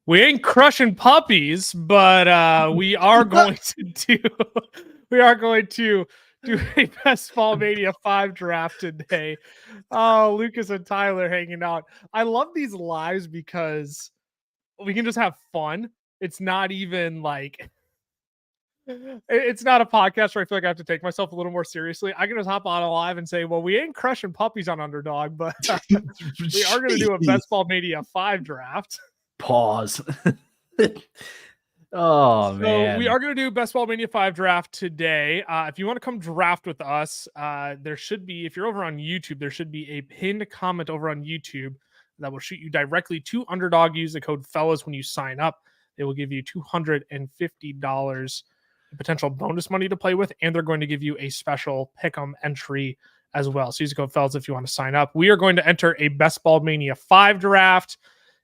We ain't crushing puppies, but we are going to do a Best Ball Mania 5 draft today. Oh, Lucas and Tyler hanging out. I love these lives because we can just have fun. It's not even like it's not a podcast where I feel like I have to take myself a little more seriously. I can just hop on a live and say, well, we ain't crushing puppies on Underdog, but we are going to do a Best Ball Mania 5 draft. Pause. Oh, man. So we are going to do Best Ball Mania 5 draft today. If you want to come draft with us, there should be, if you're over on YouTube, there should be a pinned comment over on YouTube that will shoot you directly to Underdog. Use the code FELLAS when you sign up. They will give you $250 potential bonus money to play with, and they're going to give you a special pick'em entry as well. So use the code FELLAS if you want to sign up. We are going to enter a Best Ball Mania 5 draft.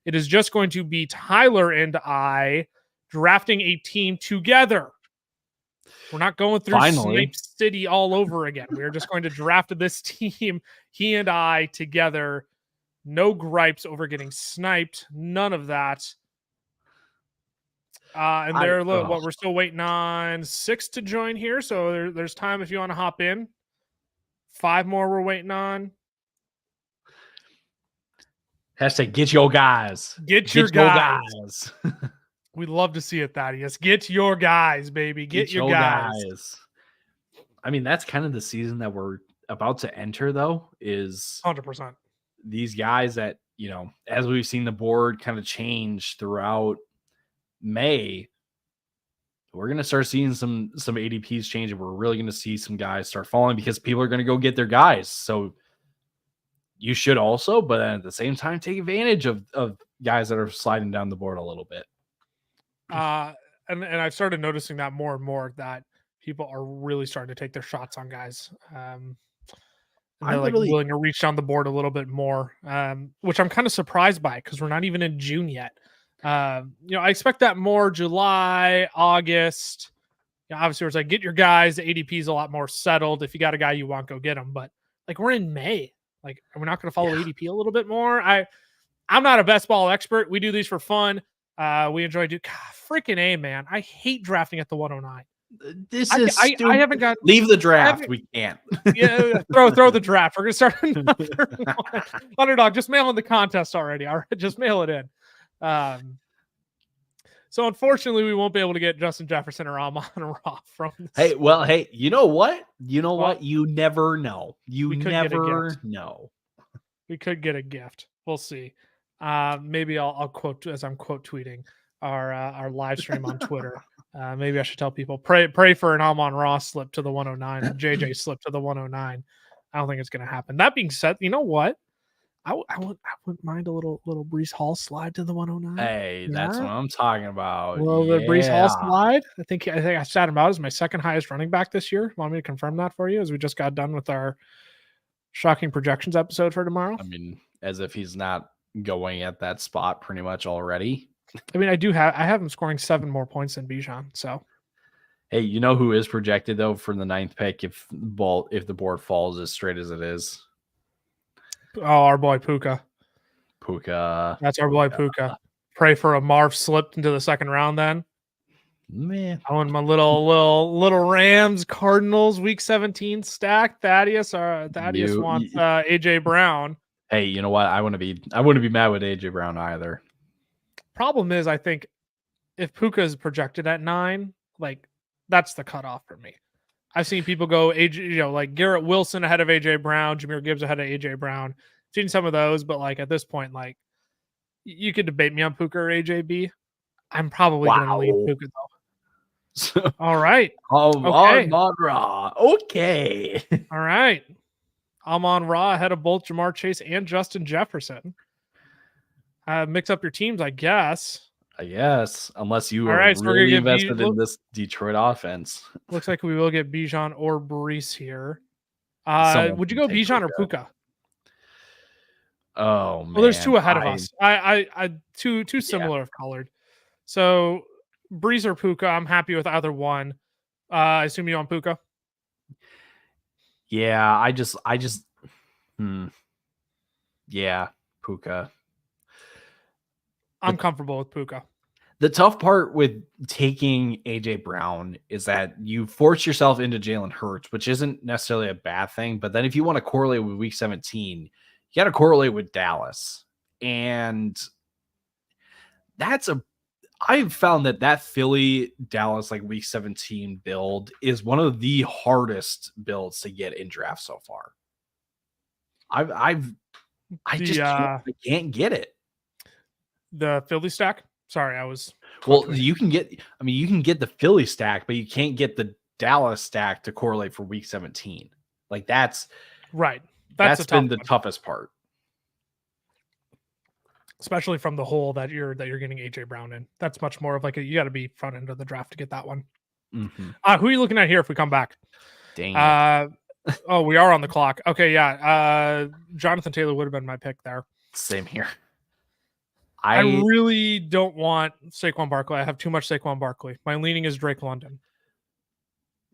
It is just going to be Tyler and I drafting a team together. We're not going through Snipe City all over again. We're just going to draft this team, he and I together. No gripes over getting sniped. None of that. We're still waiting on 6 to join here. So there's time if you want to hop in. 5 more we're waiting on. Hashtag get your guys. Get your guys. We'd love to see it, Thaddeus. Get your guys, baby. Get your guys. I mean, that's kind of the season that we're about to enter, though, is 100%. These guys that, you know, as we've seen the board kind of change throughout May, we're going to start seeing some ADPs change, and we're really going to see some guys start falling because people are going to go get their guys. So you should also, but then at the same time, take advantage of guys that are sliding down the board a little bit. And I've started noticing that more and more, that people are really starting to take their shots on guys. And they're willing to reach down the board a little bit more, which I'm kind of surprised by because we're not even in June yet. I expect that more July, August. Obviously, it's like get your guys. The ADP is a lot more settled. If you got a guy you want, go get him. But like we're in May. Like, we're not going to follow ADP a little bit more. I'm not a best ball expert. We do these for fun. We enjoy freaking A, man. I hate drafting at the 109. This is stupid. I haven't got. Leave the draft. We can't. Yeah, throw the draft. We're gonna start another one. Underdog, just mail in the contest already. All right, just mail it in. So unfortunately, we won't be able to get Justin Jefferson or Amon Ra from this. Hey, you know what? You never know. You never know. We could get a gift. We'll see. Maybe I'll quote as I'm quote tweeting our live stream on Twitter. Maybe I should tell people pray for an Amon Ra slip to the 109, a JJ slip to the 109. I don't think it's going to happen. That being said, you know what? I wouldn't mind a little Breece Hall slide to the 109. Hey, that's what I'm talking about. A little bit Breece Hall slide. I think I sat him out as my second highest running back this year. Want me to confirm that for you as we just got done with our shocking projections episode for tomorrow? I mean, as if he's not going at that spot pretty much already. I mean, I have him scoring 7 more points than Bijan. So, hey, you know who is projected though for the 9th pick if the board falls as straight as it is? Oh, our boy Puka. That's our boy Puka. Pray for a Marv slip into the second round then. Man. I want my little Rams Cardinals week 17 stack. Thaddeus wants AJ Brown. Hey, you know what? I wouldn't be mad with AJ Brown either. Problem is, I think if Puka is projected at 9, like that's the cutoff for me. I've seen people go AJ, like Garrett Wilson ahead of AJ Brown, Jahmyr Gibbs ahead of AJ Brown. Seen some of those, but like at this point, like you could debate me on Puka or AJB. I'm probably going to leave Puka though. All right. Amon Ra. Okay. All right. Amon Ra ahead of both Jamar Chase and Justin Jefferson. Mix up your teams, I guess. Unless you are really invested in this Detroit offense. Looks like we will get Bijan or Breece here. Would you go Bijan or Puka? Oh man. Well, there's 2 ahead of us. I two similar of colored. So Breece or Puka, I'm happy with either one. I assume you on Puka? Yeah, yeah, Puka. I'm comfortable with Puka. The tough part with taking AJ Brown is that you force yourself into Jalen Hurts, which isn't necessarily a bad thing. But then if you want to correlate with week 17, you got to correlate with Dallas. And I've found that Philly Dallas like week 17 build is one of the hardest builds to get in draft so far. I can't get it. The Philly stack. Sorry, I was. Well, you can get the Philly stack, but you can't get the Dallas stack to correlate for week 17. Like that's right. That's been the toughest part. Especially from the hole that you're getting AJ Brown in. That's much more of like you got to be front end of the draft to get that one. Mm-hmm. Who are you looking at here if we come back? Dang it. Oh, we are on the clock. Okay, yeah. Jonathan Taylor would have been my pick there. Same here. I really don't want Saquon Barkley. I have too much Saquon Barkley. My leaning is Drake London.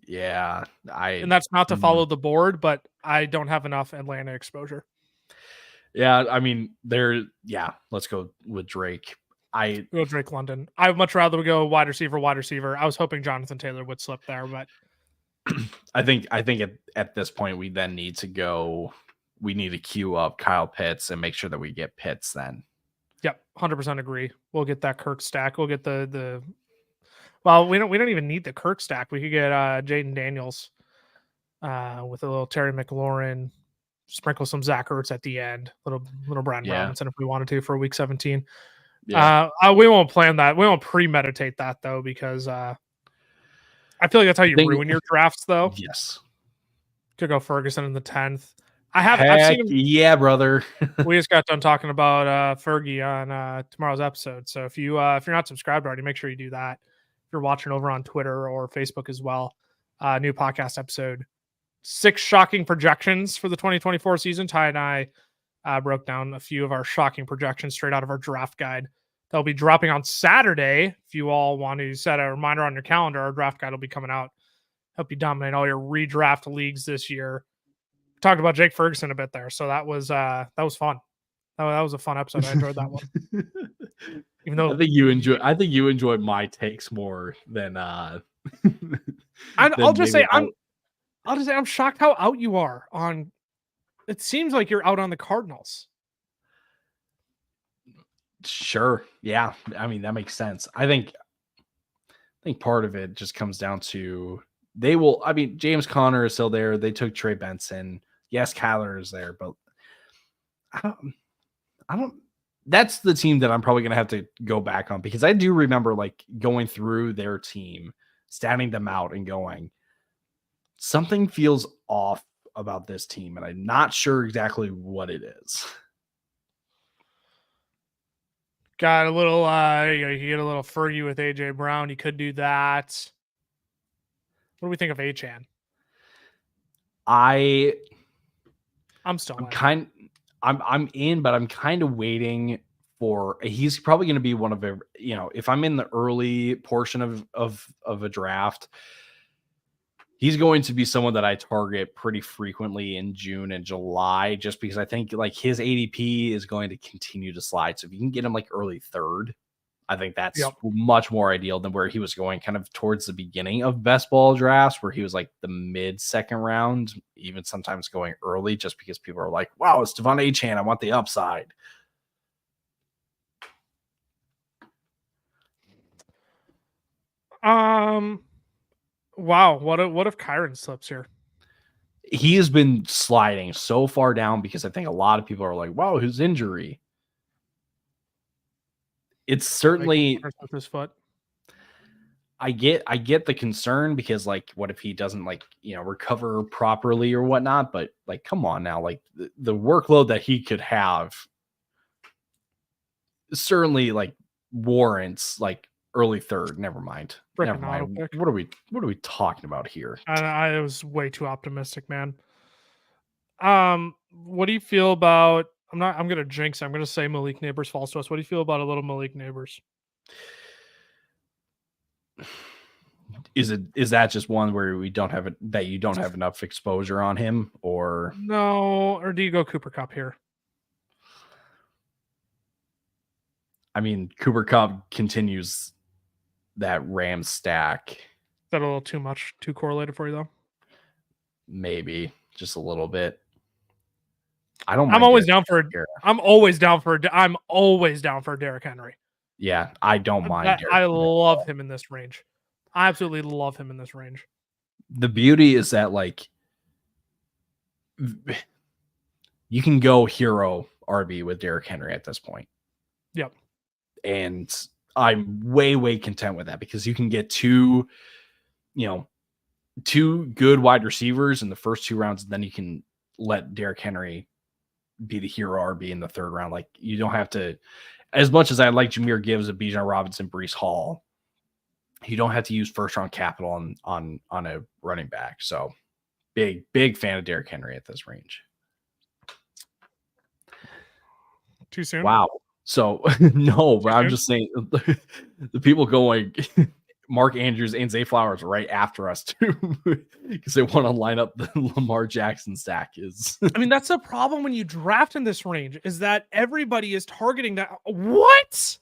Yeah, and that's not to follow the board, but I don't have enough Atlanta exposure. Yeah, I mean, let's go with Drake. Go Drake London. I would much rather go wide receiver. I was hoping Jonathan Taylor would slip there, but I think at this point we then need to queue up Kyle Pitts and make sure that we get Pitts then. Yep, 100% agree. We'll get that Kirk stack. We'll get the well, we don't even need the Kirk stack. We could get Jaden Daniels with a little Terry McLaurin, sprinkle some Zach Ertz at the end, little Brian Robinson if we wanted to for week 17. Yeah. We won't plan that. We won't premeditate that though, because I feel like that's how you ruin your drafts though. Yes. Could go Ferguson in the 10th. I've seen him. Yeah, brother. We just got done talking about Fergie on tomorrow's episode. So if you're not subscribed already, make sure you do that. If you're watching over on Twitter or Facebook as well, new podcast episode. 6 shocking projections for the 2024 season. Ty and I broke down a few of our shocking projections straight out of our draft guide. They'll be dropping on Saturday. If you all want to set a reminder on your calendar, our draft guide will be coming out. Help you dominate all your redraft leagues this year. We talked about Jake Ferguson a bit there, so that was fun. That was a fun episode. I enjoyed that one. Even though I think you enjoyed my takes more than I'll just say I'm shocked how out you are on. It seems like you're out on the Cardinals. Sure. Yeah. I mean, that makes sense. I think part of it just comes down to James Conner is still there. They took Trey Benson. Yes, Kyler is there, but I don't that's the team that I'm probably going to have to go back on, because I do remember like going through their team, standing them out and going, something feels off about this team. And I'm not sure exactly what it is. Got a little, you get a little Fergie with AJ Brown. You could do that. What do we think of Achane? I'm in, but I'm kind of waiting for. He's probably going to be one of the, if I'm in the early portion of a draft, he's going to be someone that I target pretty frequently in June and July, just because I think like his ADP is going to continue to slide. So if you can get him like early 3rd, I think that's much more ideal than where he was going kind of towards the beginning of best ball drafts, where he was like the mid 2nd round, even sometimes going early, just because people are like, wow, it's Devon Achane. I want the upside. Wow. What if Kyron slips here? He has been sliding so far down because I think a lot of people are like, wow, his injury. It's certainly with his foot. I get the concern, because like, what if he doesn't recover properly or whatnot? But like, come on now, like the workload that he could have certainly like warrants like early 3rd. Never mind. What are we talking about here? I was way too optimistic, man. What do you feel about? I'm gonna jinx. I'm gonna say Malik Neighbors falls to us. What do you feel about a little Malik Neighbors? Is that just one where you don't have enough exposure on him, or no? Or do you go Cooper Kupp here? I mean, Cooper Kupp continues that Rams stack. Is that a little too correlated for you though? Maybe just a little bit. I don't. I'm always down for. Here. I'm always down for Derrick Henry. Yeah, I don't mind. I love him in this range. I absolutely love him in this range. The beauty is that like you can go hero RB with Derrick Henry at this point. Yep. And I'm way content with that because you can get two good wide receivers in the first 2 rounds, and then you can let Derrick Henry be the hero RB in the 3rd round. Like you don't have to, as much as I like Jahmyr Gibbs, Bijan Robinson, Breece Hall, you don't have to use 1st-round capital on a running back. So big fan of Derrick Henry at this range. Too soon? Wow. So no, but I'm just saying the people going Mark Andrews and Zay Flowers right after us too, because they want to line up the Lamar Jackson stack. I mean, that's the problem when you draft in this range is that everybody is targeting that. What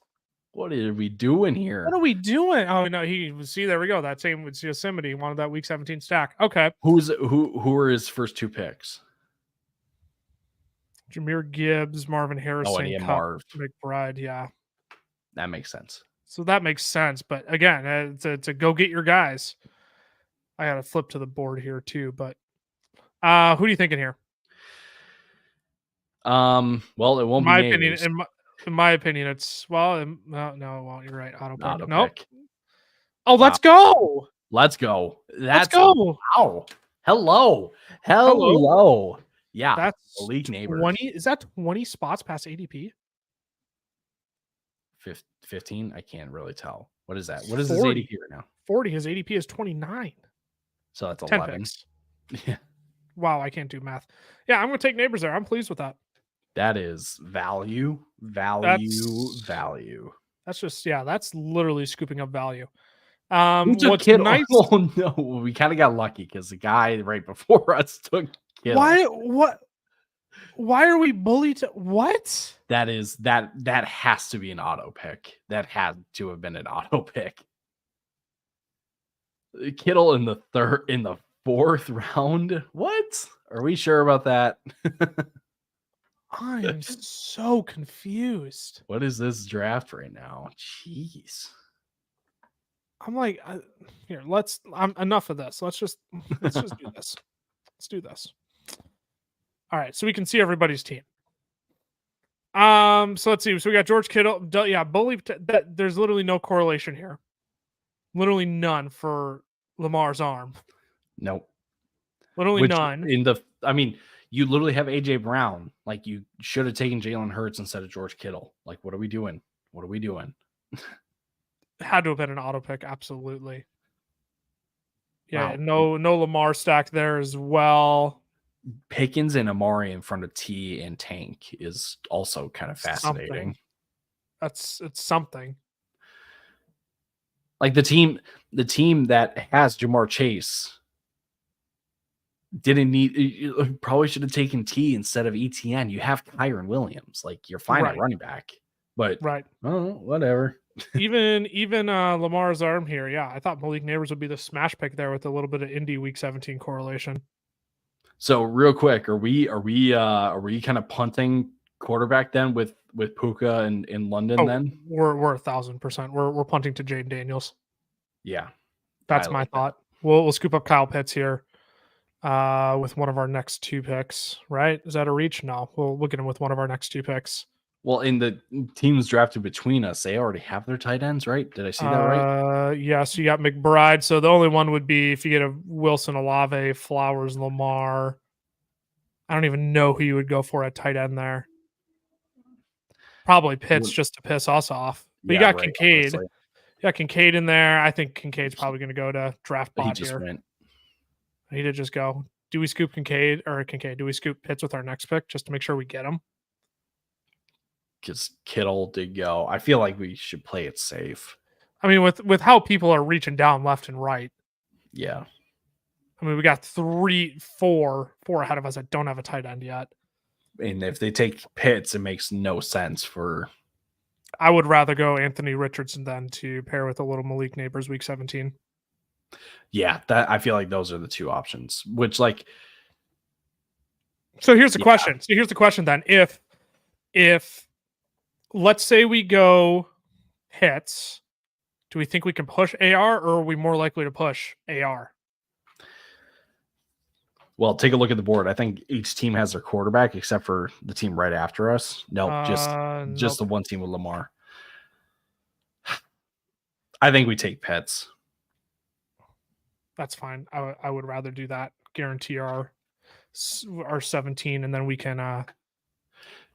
are we doing here? What are we doing? Oh no, there we go. That same with Yosemite wanted that week 17 stack. Okay. Who are his first 2 picks? Jahmyr Gibbs, Marvin Harrison, McBride. Yeah, that makes sense. So that makes sense. But again, to go get your guys. I got to flip to the board here too. But who are you thinking here? Well, it won't be opinion. In my opinion, it's no, it won't. You're right. Auto pick. Nope. Oh, let's go. Let's go. Let's go. Wow. Hello. Yeah, that's elite neighbor. 20. Is that 20 spots past ADP? 15. I can't really tell. What is that? What is his ADP right now? 40. His ADP is 29. So that's 11. Picks. Yeah. Wow, I can't do math. Yeah, I'm going to take Neighbors there. I'm pleased with that. That is value. That's just that's literally scooping up value. What's nice? Oh no, we kind of got lucky because the guy right before us took Kittle. Why are we bullied to what? That has to be an auto pick. That had to have been an auto pick. Kittle in the 4th round. What? Are we sure about that? I am so confused. What is this draft right now? Jeez. I'm like, here, enough of this. Let's just do this. Let's do this. All right, so we can see everybody's team. So let's see. So we got George Kittle. Yeah, bully. There's literally no correlation here. Literally none for Lamar's arm. Nope. Literally none. You literally have AJ Brown. Like you should have taken Jalen Hurts instead of George Kittle. Like, what are we doing? Had to have been an auto pick, absolutely. Yeah, wow. No Lamar stack there as well. Pickens and Amari in front of T and Tank is also kind of fascinating. It's something. Like the team that has Jamar Chase probably should have taken T instead of ETN. You have Kyron Williams. Like you're fine at running back, but whatever. even Lamar's arm here. Yeah, I thought Malik Neighbors would be the smash pick there with a little bit of Indy week 17 correlation. So real quick, are we kind of punting quarterback then with Puka in London then? We're 1,000%. We're punting to Jaden Daniels. Yeah. That's my thought. We'll scoop up Kyle Pitts here with one of our next 2 picks, right? Is that a reach? No, we'll get him with one of our next 2 picks. Well, in the teams drafted between us, they already have their tight ends, right? Did I see that right? Yeah, so you got McBride. So the only one would be if you get a Wilson, Olave, Flowers, Lamar. I don't even know who you would go for at tight end there. Probably Pitts just to piss us off. But you got Kincaid. Honestly. You got Kincaid in there. I think Kincaid's probably going to go to draft bot here. He did just go. Do we scoop Kincaid? Do we scoop Pitts with our next pick just to make sure we get him? Because Kittle did go. I feel like we should play it safe. I mean, with how people are reaching down left and right. Yeah. I mean, we got 4 ahead of us that don't have a tight end yet. And if they take Pitts, it makes no sense for I would rather go Anthony Richardson than to pair with a little Malik Neighbors week 17. Yeah, that I feel like those are the two options. Which like, so here's the question. So here's the question then: if let's say we go hits, do we think we can push AR, or are we more likely to push AR? Well, take a look at the board. I think each team has their quarterback except for the team right after us. Nope, just the one team with Lamar. I think we take Pitts. That's fine. I would rather do that. Guarantee our 17, and then we can.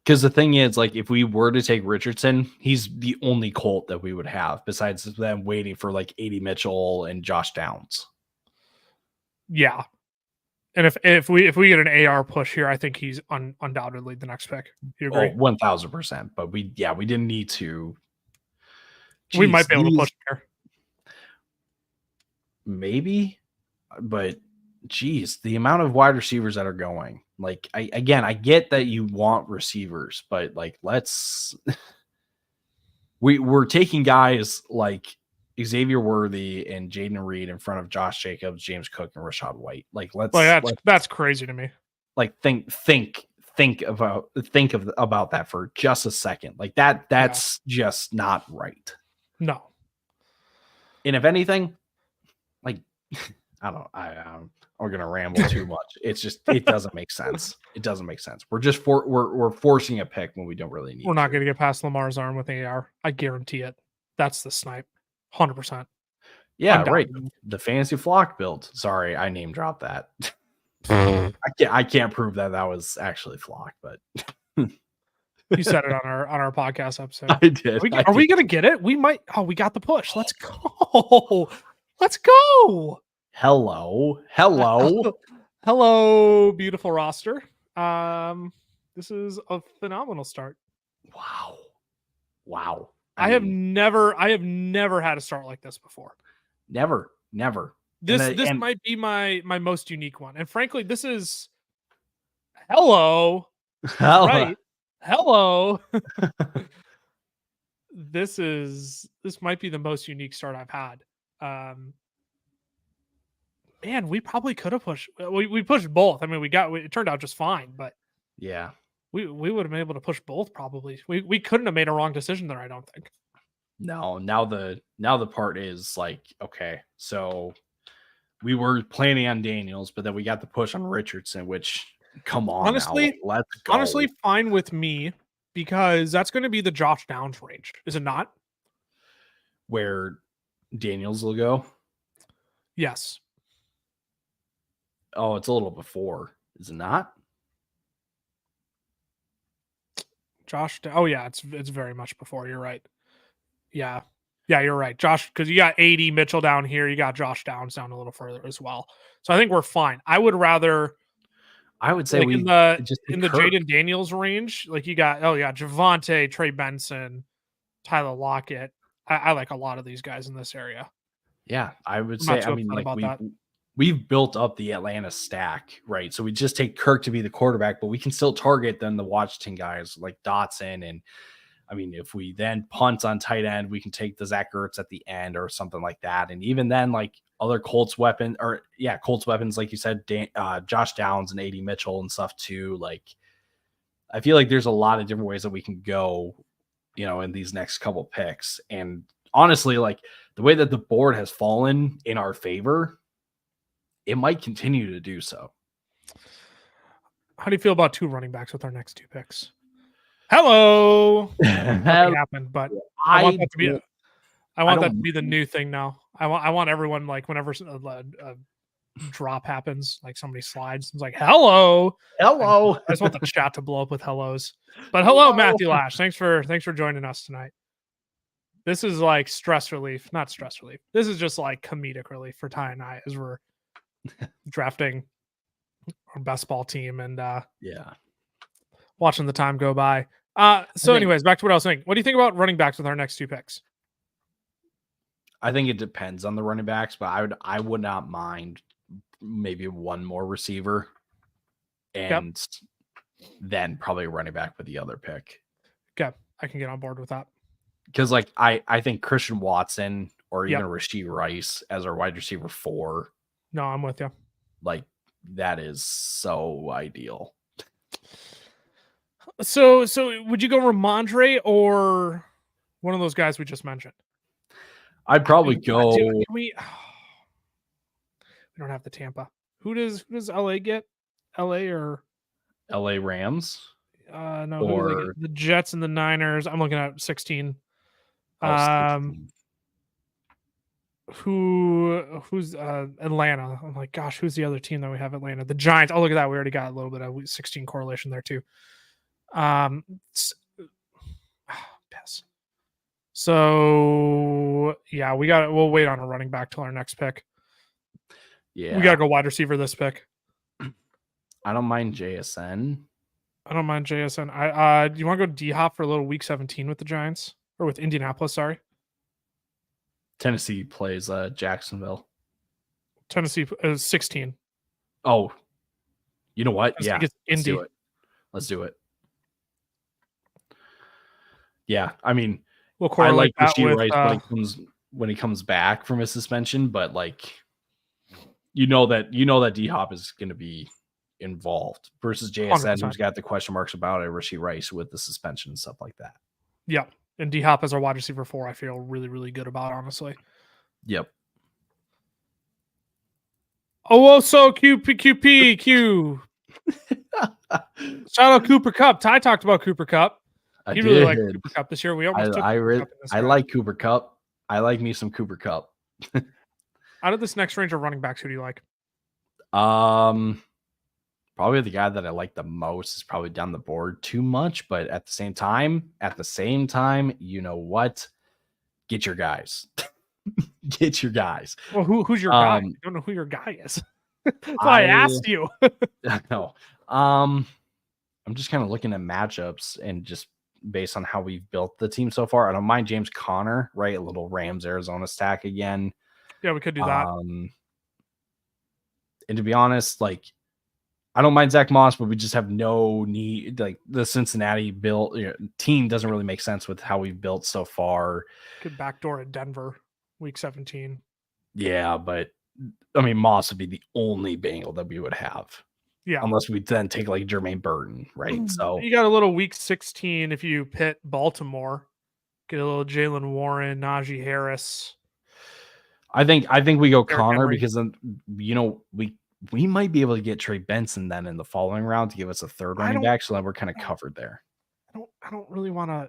Because the thing is, like, if we were to take Richardson, he's the only Colt that we would have besides them waiting for like AD Mitchell and Josh Downs. Yeah. And if we get an AR push here, I think he's undoubtedly the next pick. You agree? 1000%. But we didn't need to. Jeez, we might be able to push here. Maybe, but geez, the amount of wide receivers that are going. Like, I get that you want receivers, but like, we're taking guys like Xavier Worthy and Jaden Reed in front of Josh Jacobs, James Cook, and Rashad White. Like, that's crazy to me. Like, think about that for just a second. Like that's just not right. No. And if anything, like, I don't. I'm gonna ramble too much. It's just, it doesn't make sense. It doesn't make sense. We're just we're forcing a pick when we don't really need. We're not going to get past Lamar's arm with AR. I guarantee it. That's the snipe, 100%. Yeah, right. The fantasy flock build. Sorry, I name dropped that. I can't prove that was actually flock, but you said it on our podcast episode. I did. Are we going to get it? We might. Oh, we got the push. Let's go. Let's go. Hello, beautiful roster. This is a phenomenal start. Wow. I have never had a start like this before. Never. This might be my most unique one. And frankly, this is hello. Right. Hello. This might be the most unique start I've had. Man, we probably could have pushed. We pushed both. I mean, it turned out just fine, but yeah, we would have been able to push both probably. We couldn't have made a wrong decision there, I don't think. No, now the part is like, okay, so we were planning on Daniels, but then we got the push on Richardson, which, come on, honestly, now, let's go. Honestly, fine with me, because that's going to be the Josh Downs range, is it not? Where Daniels will go? Yes. Oh, it's a little before, is it not? Josh. Oh yeah, it's very much before. You're right. Yeah, you're right, Josh. Because you got AD Mitchell down here, you got Josh Downs down a little further as well. So I think we're fine. I would say like in the Jaden Daniels range, like you got Javonte, Trey Benson, Tyler Lockett. I like a lot of these guys in this area. Yeah, I would say. I mean, like we've built up the Atlanta stack, right? So we just take Kirk to be the quarterback, but we can still target then the Washington guys like Dotson. And I mean, if we then punt on tight end, we can take the Zach Ertz at the end or something like that. And even then, like other Colts weapons, like you said, Josh Downs and AD Mitchell and stuff too. Like, I feel like there's a lot of different ways that we can go, in these next couple picks. And honestly, like the way that the board has fallen in our favor, it might continue to do so. How do you feel about 2 running backs with our next 2 picks? Hello. Nothing happened, but I want that to be. I want that to be the new thing now. I want everyone, like, whenever a drop happens, like somebody slides, it's like hello. I just want the chat to blow up with hellos. But hello, Matthew Lash. Thanks for joining us tonight. This is like stress relief, not stress relief. This is just like comedic relief for Ty and I as we're drafting our best ball team and watching the time go by. Anyways, back to what I was saying. What do you think about running backs with our next 2 picks? I think it depends on the running backs, but I would not mind maybe one more receiver and then probably running back with the other pick. Okay, I can get on board with that. because like I think Christian Watson or even Yep. Rashee Rice as our wide receiver 4, No, I'm with you. like that is so ideal. So would you go Ramondre or one of those guys we just mentioned? I'd probably go. Dude, we don't have the Tampa. Who does LA get? LA or LA Rams no? Who do they or get? The Jets and the Niners. I'm looking at 16. 16. Who's Atlanta? I'm like, gosh, who's the other team that we have? Atlanta, the Giants. Oh, look at that. We already got a little bit of 16 correlation there too. Pass. So yeah, we'll wait on a running back till our next pick. Yeah, we gotta go wide receiver this pick. I don't mind JSN. I don't mind JSN. Do you want to go D Hop for a little week 17 with the Giants or with Indianapolis? Sorry, Tennessee plays Jacksonville. Tennessee is 16. Oh, you know what? Tennessee Yeah, gets let's Indy. do it. Let's do it. Yeah, I mean, We'll I like that Rashee with Rice when he comes back from his suspension, but like you know that D Hop is going to be involved versus JSN, 100%. who's got the question marks about it, Rashee Rice with the suspension and stuff like that. Yeah, and D Hop as our wide receiver 4, I feel really, really good about, honestly. Yep. Oh, so QP. Shout out Cooper Kupp. Ty talked about Cooper Kupp. He really liked Cooper Kupp this year. We almost took Cooper Kupp in this I like Cooper Kupp. I like me some Cooper Kupp. Out of this next range of running backs, who do you like? Probably the guy that I like the most is probably down the board too much, but at the same time, you know what? Get your guys. Get your guys. Well, who's your guy? I don't know who your guy is. That's why I asked you. No. I'm just kind of looking at matchups and just based on how we've built the team so far. I don't mind James Conner, right? A little Rams Arizona stack again. Yeah, we could do that. And to be honest, like I don't mind Zach Moss, but we just have no need. Like the Cincinnati team doesn't really make sense with how we've built so far. Could backdoor at Denver, week 17. Yeah, but I mean, Moss would be the only Bengal that we would have. Yeah, unless we then take like Jermaine Burton, right? So you got a little week 16 if you pit Baltimore. Get a little Jalen Warren, Najee Harris. I think we go Connor because then we might be able to get Trey Benson then in the following round to give us a third running back, so that we're kind of covered there. I don't really want to.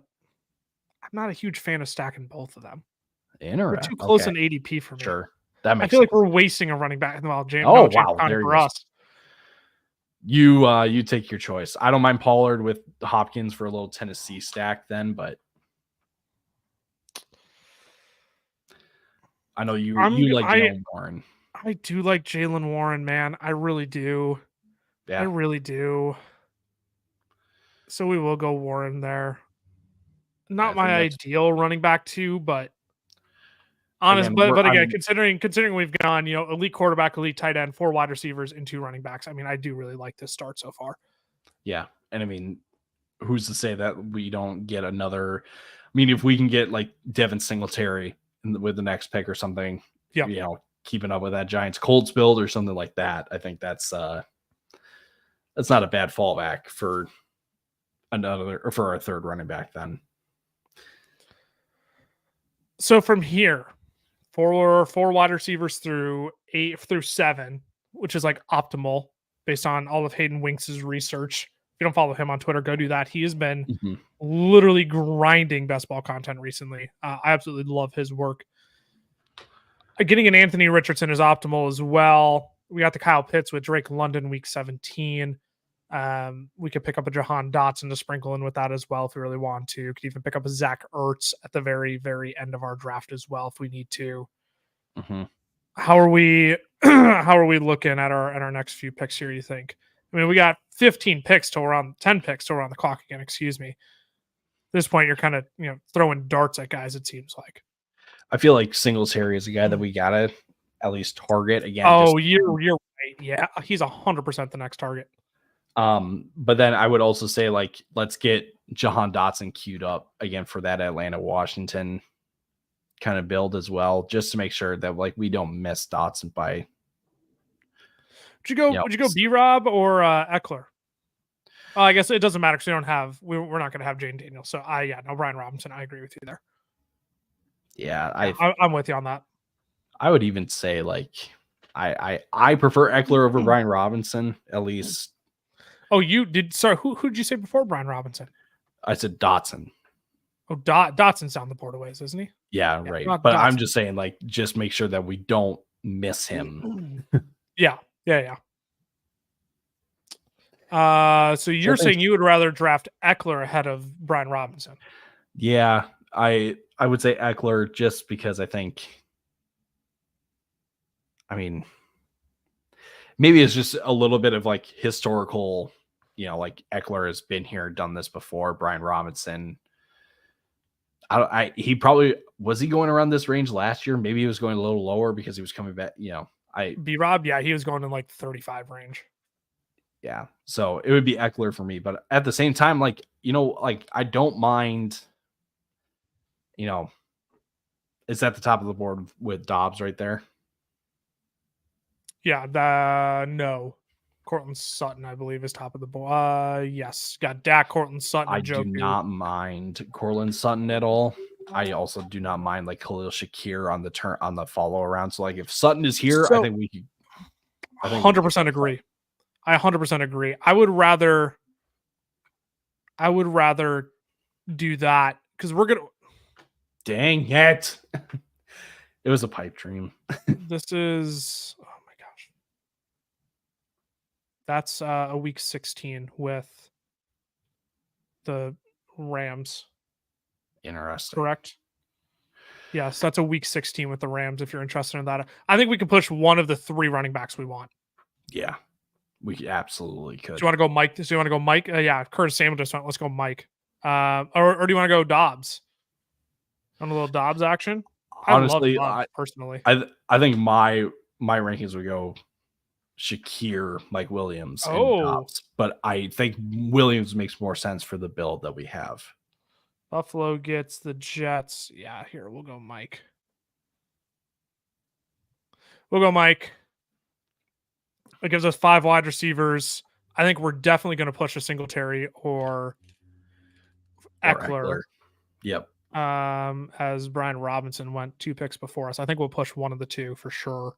I'm not a huge fan of stacking both of them. Interesting. We're too close in ADP for me. Sure, that makes. I feel like we're wasting a running back. Well, James. Oh James wow, there for us. You take your choice. I don't mind Pollard with Hopkins for a little Tennessee stack then, but I know you like Jalen Warren. I do like Jalen Warren, man. I really do. Yeah. I really do. So we will go Warren there. Not my ideal running back too, but honest. But again, considering we've gone, elite quarterback, elite tight end, 4 wide receivers, and 2 running backs. I mean, I do really like this start so far. Yeah, and I mean, who's to say that we don't get another? I mean, if we can get like Devin Singletary with the next pick or something, keeping up with that Giants Colts build or something like that, I think that's not a bad fallback for our third running back then. So from here, four wide receivers through 8 through 7, which is like optimal based on all of Hayden Winks' research. If you don't follow him on Twitter, go do that. He has been literally grinding best ball content recently. I absolutely love his work. Getting an Anthony Richardson is optimal as well. We got the Kyle Pitts with Drake London week 17. We could pick up a Jahan Dotson to sprinkle in with that as well if we really want to. Could even pick up a Zach Ertz at the very, very end of our draft as well if we need to. How are we looking at our next few picks here, you think? I mean, we got 15 picks till around 10 picks till around the clock again, excuse me. At this point, you're kind of throwing darts at guys, it seems like. I feel like Singletary is a guy that we gotta at least target again. Oh, you're right. Yeah, he's 100% the next target. But then I would also say, like, let's get Jahan Dotson queued up again for that Atlanta Washington kind of build as well, just to make sure that like we don't miss Dotson by. Would you go B-Rob or Eckler? I guess it doesn't matter because we're not going to have Jane Daniels. So no, Brian Robinson. I agree with you there. Yeah, I'm with you on that. I would even say like I prefer Eckler over Brian Robinson at least. Oh, you did. Sorry, who did you say before Brian Robinson? I said Dotson. Oh, Dotson's down the board a ways, isn't he? Yeah, right. But Dotson. I'm just saying, like, just make sure that we don't miss him. Yeah. So you're saying you would rather draft Eckler ahead of Brian Robinson? Yeah, I would say Eckler just because I think. I mean, maybe it's just a little bit of like historical, like Eckler has been here, done this before. Brian Robinson. He probably was he going around this range last year? Maybe he was going a little lower because he was coming back. B-Rob, yeah, he was going in like 35 range. Yeah, so it would be Eckler for me, but at the same time, like I don't mind. It's at the top of the board with Dobbs right there. Yeah, no. Cortland Sutton, I believe, is top of the board. Yes, got Dak, Cortland Sutton. I do not mind Cortland Sutton at all. I also do not mind like Khalil Shakir on the follow around. So like if Sutton is here, I think we could. 100% agree. I 100% agree. I would rather do that because we're gonna. Dang it! It was a pipe dream. This is. That's a week 16 with the Rams. Interesting. Correct? Yes, that's a week 16 with the Rams if you're interested in that. I think we can push one of the 3 running backs we want. Yeah, we absolutely could. Do you want to go Mike? Yeah, Curtis Samuel just went. Let's go Mike. Or do you want to go Dobbs? On a little Dobbs action? Honestly, I love Dobbs, personally. I think my rankings would go Shakir, Mike Williams, and Dobbs. But I think Williams makes more sense for the build that we have. Buffalo gets the Jets. Yeah, here, we'll go Mike. It gives us 5 wide receivers. I think we're definitely going to push a Singletary or Eckler. Yep. As Brian Robinson went 2 picks before us. I think we'll push one of the 2 for sure.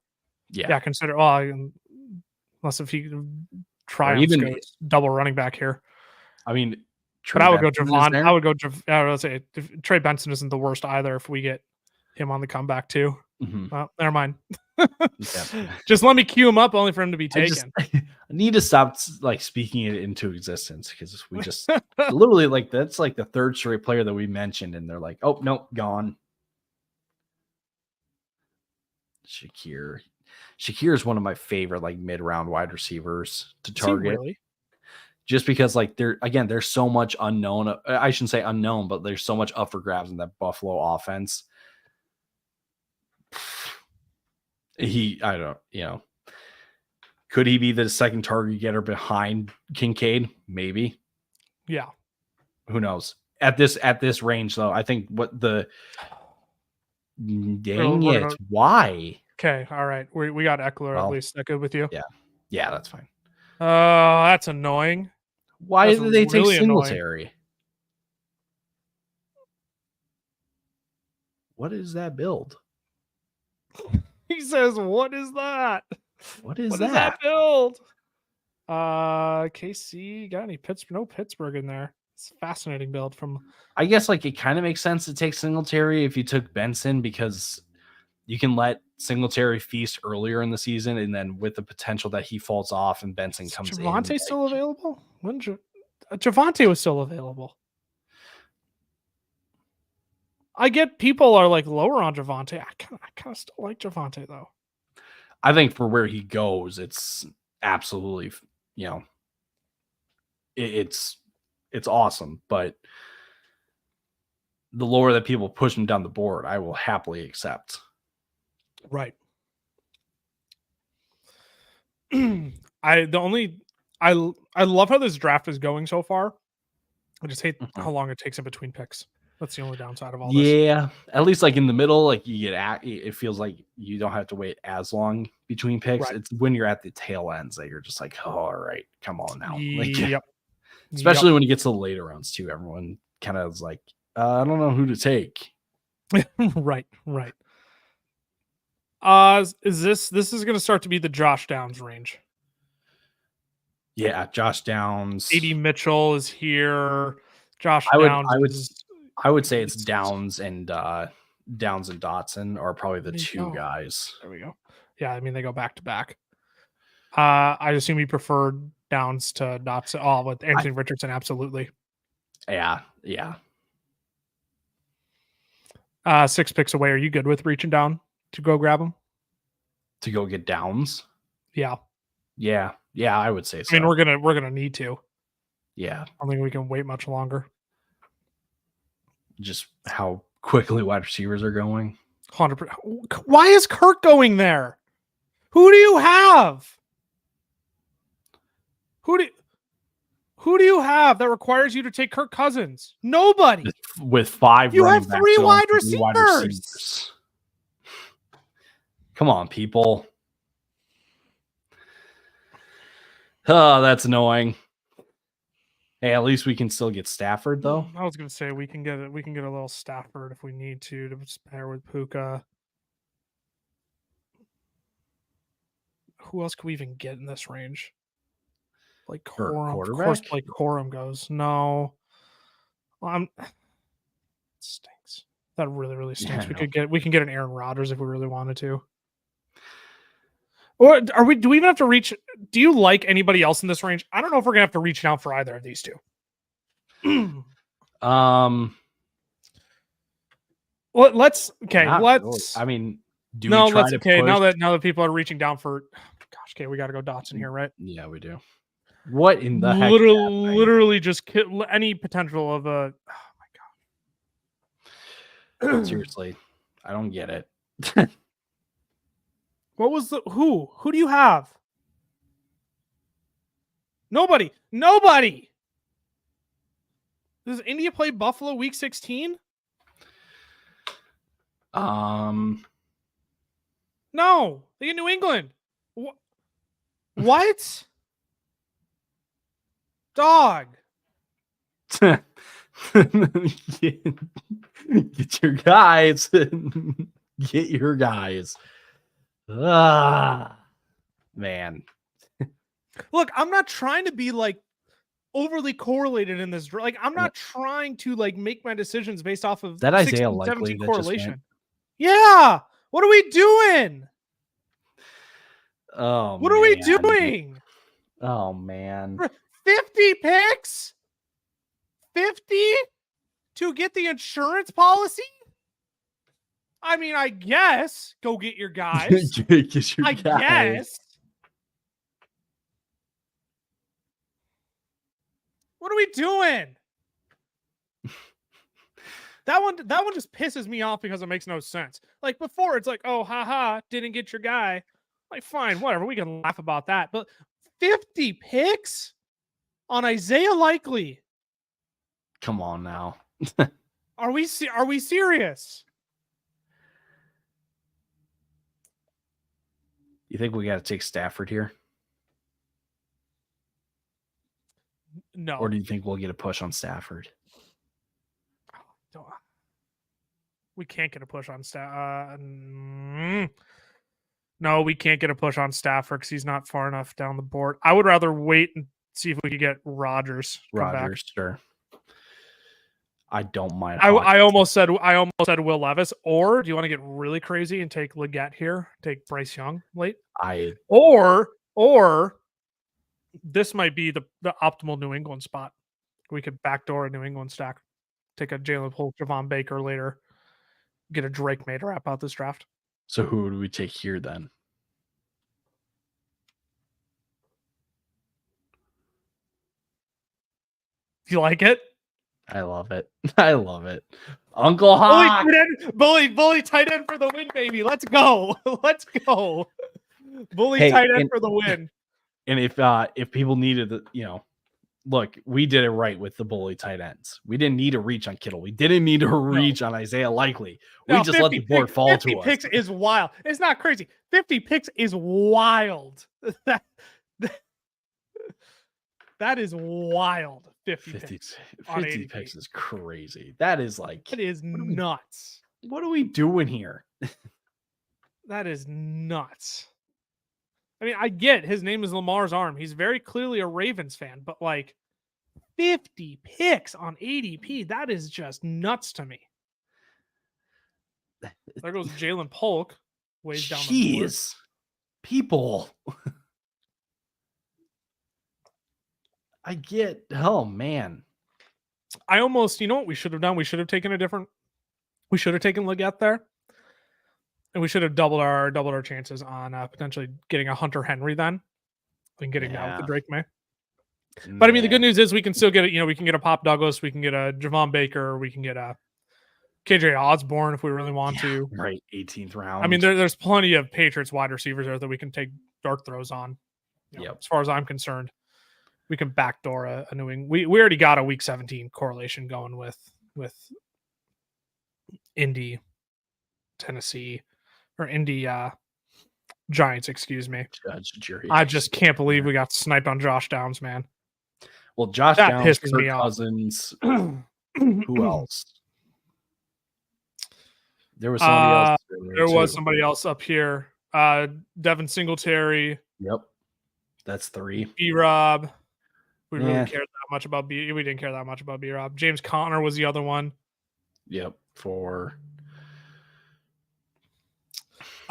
Yeah. Consider unless if he tries even double running back here. I mean, but I would go Javon. I would say if Trey Benson isn't the worst either. If we get him on the comeback too, well, never mind. Just let me queue him up only for him to be taken. I need to stop like speaking it into existence because we just literally like that's like the 3rd straight player that we mentioned, and they're like, oh no, gone. Shakir is one of my favorite like mid-round wide receivers to target. Really? Just because like there's so much unknown. I shouldn't say unknown, but there's so much up for grabs in that Buffalo offense. Could he be the second target getter behind Kincaid? Maybe. Yeah. Who knows? At this range though, I think why? Okay, all right. We got Eckler at least. Is that good with you? Yeah, that's fine. That's annoying. Why did they take Singletary? Annoying. What is that build? He says, "What is that? What is that build?" KC got any Pittsburgh? No Pittsburgh in there. It's a fascinating build from. I guess like it kind of makes sense to take Singletary if you took Benson because you can let Singletary feast earlier in the season, and then with the potential that he falls off and Benson comes in. Javonte still available? When Javonte was still available. I get people are like lower on Javonte. I kind of still like Javonte though. I think for where he goes, it's absolutely, it's awesome. But the lower that people push him down the board, I will happily accept. Right. The only I love how this draft is going so far. I just hate Mhm. how long it takes in between picks. That's the only downside of all this. Yeah, at least like in the middle, like you get it feels like you don't have to wait as long between picks. Right. It's when you're at the tail ends that you're just like, oh, all right, come on now. Like, Yep. especially when you get to the later rounds too. Everyone kind of is like, I don't know who to take. Right. Is this is going to start to be the Josh Downs range? Yeah, Josh Downs. AD Mitchell is here. Josh I would say it's Downs and Dotson are probably the two guys. There we go. Yeah, I mean they go back to back. I assume you prefer Downs to Dotson. Oh, with Anthony Richardson, absolutely. Yeah. 6 picks away. Are you good with reaching down to go grab him? To go get Downs? Yeah, I would say so. I mean, we're gonna need to. Yeah. I don't think we can wait much longer. Just how quickly wide receivers are going. 100%. Why is Kirk going there? Who do you have? Who do you have that requires you to take Kirk Cousins? Nobody. With 5 you have running 3 backs, wide receivers. Come on, people. Oh, that's annoying. Hey, at least we can still get Stafford, though. I was gonna say we can get a little Stafford if we need to pair with Puka. Who else can we even get in this range? Like Corum, of course. Like Corum goes. No, well, stinks. That really stinks. Yeah, we can get an Aaron Rodgers if we really wanted to. Or do we even have to reach? Do you like anybody else in this range? I don't know if we're gonna have to reach down for either of these two. Well, let's. Really. I mean, let's okay. Now that people are reaching down for, gosh, okay, we got to go Dotson here, right? Yeah, we do. What in the heck? Literally, just any potential of a. Oh my god! Seriously, I don't get it. What was the who? Who do you have? Nobody. Does India play Buffalo week 16? No, they get New England. What? Dog. Get your guys. Get your guys. Man. Look, I'm not trying to be like overly correlated in this. Like, I'm not trying to like make my decisions based off of that Isaiah Likely correlation. Yeah. What are we doing? Oh, what are we doing? Oh man. 50 picks? 50 to get the insurance policy? I mean, I guess go get your guys. I guess. What are we doing? That one just pisses me off because it makes no sense. Like before, it's like, oh, haha, didn't get your guy. Like, fine, whatever. We can laugh about that. But 50 picks on Isaiah Likely. Come on now. Are we serious? You think we got to take Stafford here? No. Or do you think we'll get a push on Stafford? We can't get a push on Stafford. No, we can't get a push on Stafford because he's not far enough down the board. I would rather wait and see if we could get Rodgers. Sure. I don't mind. I almost said Will Levis. Or do you want to get really crazy and take Leggett here? Take Bryce Young late? Or this might be the optimal New England spot. We could backdoor a New England stack. Take a Jalen Poole, Javon Baker later. Get a Drake May to wrap out this draft. So who do we take here then? You like it? I love it. Uncle Hawk. Bully tight end for the win, baby. Let's go. Bully tight end for the win. And if people needed the, look, we did it right with the bully tight ends. We didn't need to reach on Kittle. We didn't need to reach on Isaiah Likely. We just let the board fall to us. 50 picks is wild. It's not crazy. 50 picks is wild. That is wild. 50 picks is crazy. That is like, it is nuts. What are we doing here? That is nuts. I mean, I get his name is Lamar's arm. He's very clearly a Ravens fan, but like 50 picks on ADP, that is just nuts to me. There goes Jalen Polk, ways down the board. People. I get, oh man. I almost, you know what we should have done? We should have taken Leggett there. And we should have doubled our chances on potentially getting a Hunter Henry then and getting out with the Drake May. But I mean, the good news is we can still get it. We can get a Pop Douglas, we can get a Javon Baker, we can get a KJ Osborne if we really want to. Right, 18th round. I mean, there's plenty of Patriots wide receivers there that we can take dart throws on. As far as I'm concerned, we can backdoor a New England. We already got a Week 17 correlation going with Indy, Tennessee. Or Indy Giants, excuse me. I just can't believe we got sniped on Josh Downs, man. Well, Josh Downs, Kirk Cousins. Who else? There was somebody else. There was somebody else up here. Devin Singletary. Yep. That's 3. B-Rob. We really cared that much about we didn't care that much about B-Rob. James Conner was the other one. Yep. 4.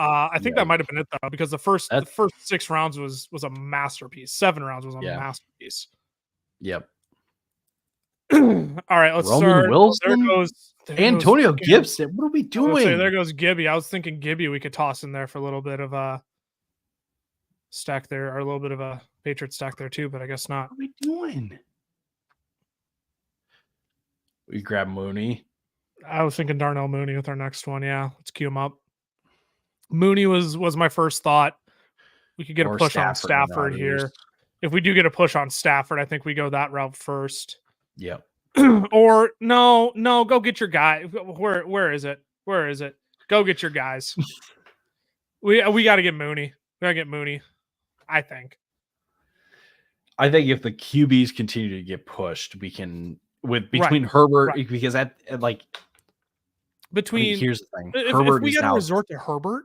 I think that might have been it though, because the first 6 rounds was a masterpiece. 7 rounds was a masterpiece. Yep. All right, let's start. Wilson, there Antonio Gibson. What are we doing? There goes Gibby. I was thinking Gibby we could toss in there for a little bit of a stack there, or a little bit of a Patriot stack there too, but I guess not. What are we doing? We grab Mooney. I was thinking Darnell Mooney with our next one. Yeah, let's queue him up. Mooney was my first thought. We could get a push on Stafford here. If we do get a push on Stafford, I think we go that route first. Yep. Or no, go get your guy. Where is it? Where is it? Go get your guys. We got to get Mooney. We got to get Mooney, I think. I think if the QBs continue to get pushed, we can between Herbert because here's the thing. If we got to resort to Herbert,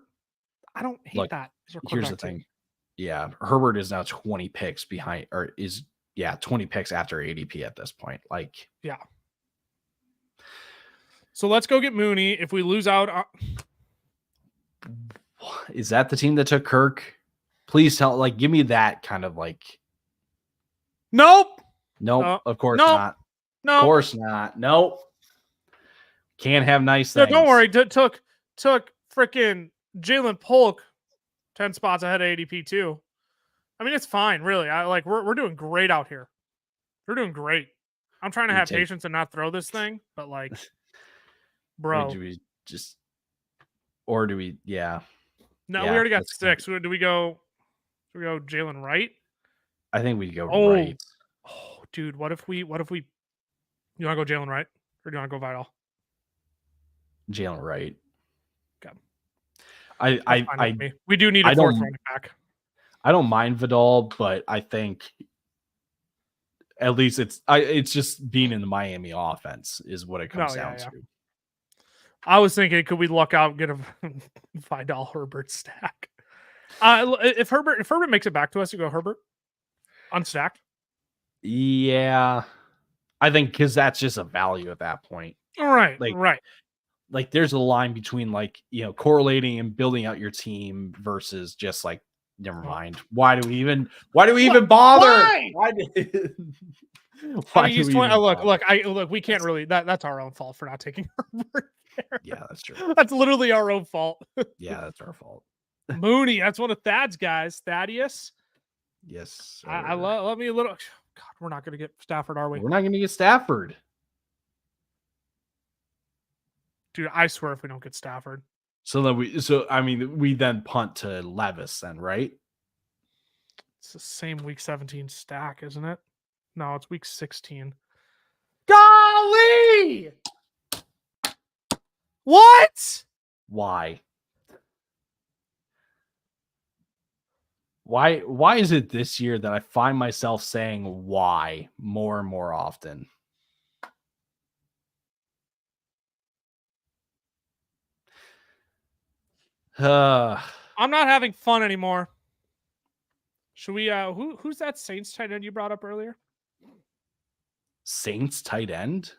I don't hate that. Here's the thing. Yeah, Herbert is now 20 picks behind, or is 20 picks after ADP at this point. So let's go get Mooney. If we lose out, is that the team that took Kirk? Please tell. Give me that kind of Nope. Of course not. No. Of course not. Nope. Can't have nice things. Don't worry. Took freaking Jalen Polk 10 spots ahead of ADP too. I mean, it's fine, really. We're doing great out here. We're doing great. I'm trying to have patience and not throw this thing, but bro. Do we just, or do we? Yeah. No, we already got 6. Do we go Jalen Wright? I think we go Wright. Oh, dude, what if we? You want to go Jalen Wright or do you want to go Vidal? Jalen Wright. Okay. We do need a 4th running back. I don't mind Vidal, but I think at least it's just being in the Miami offense is what it comes down to. I was thinking, could we luck out and get a Vidal Herbert stack? If Herbert makes it back to us, you go Herbert unstacked. Yeah, I think because that's just a value at that point. All right, right. There's a line between correlating and building out your team versus just never mind. Why do we even bother? Why he's 20, look, we can't really that's our own fault for not taking Herbert there. Yeah, that's true. That's literally our own fault. Yeah, that's our fault. Mooney, that's one of Thad's guys. Thaddeus. Yes. I love me a little. God, we're not gonna get Stafford, are we? We're not gonna get Stafford. Dude, I swear if we don't get Stafford. So we then punt to Levis then, right? It's the same week 17 stack, isn't it? No, it's week 16. Golly! What? Why? Why is it this year that I find myself saying why more and more often? I'm not having fun anymore. Should we who's that Saints tight end you brought up earlier? Saints tight end?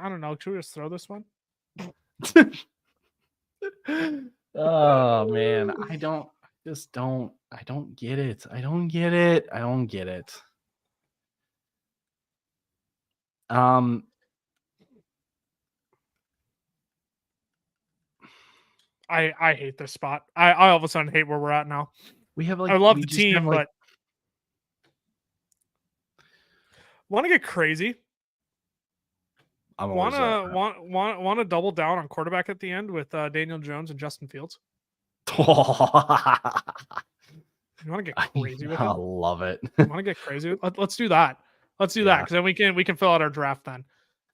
I don't know. Should we just throw this one? Oh man, I don't get it. I don't get it. I hate this spot. I all of a sudden hate where we're at now. We have I love the team, but want to get crazy. Want to double down on quarterback at the end with Daniel Jones and Justin Fields? You want to get crazy with it? I love it. You want to get crazy? Let's do that. Let's do that, because then we can fill out our draft then.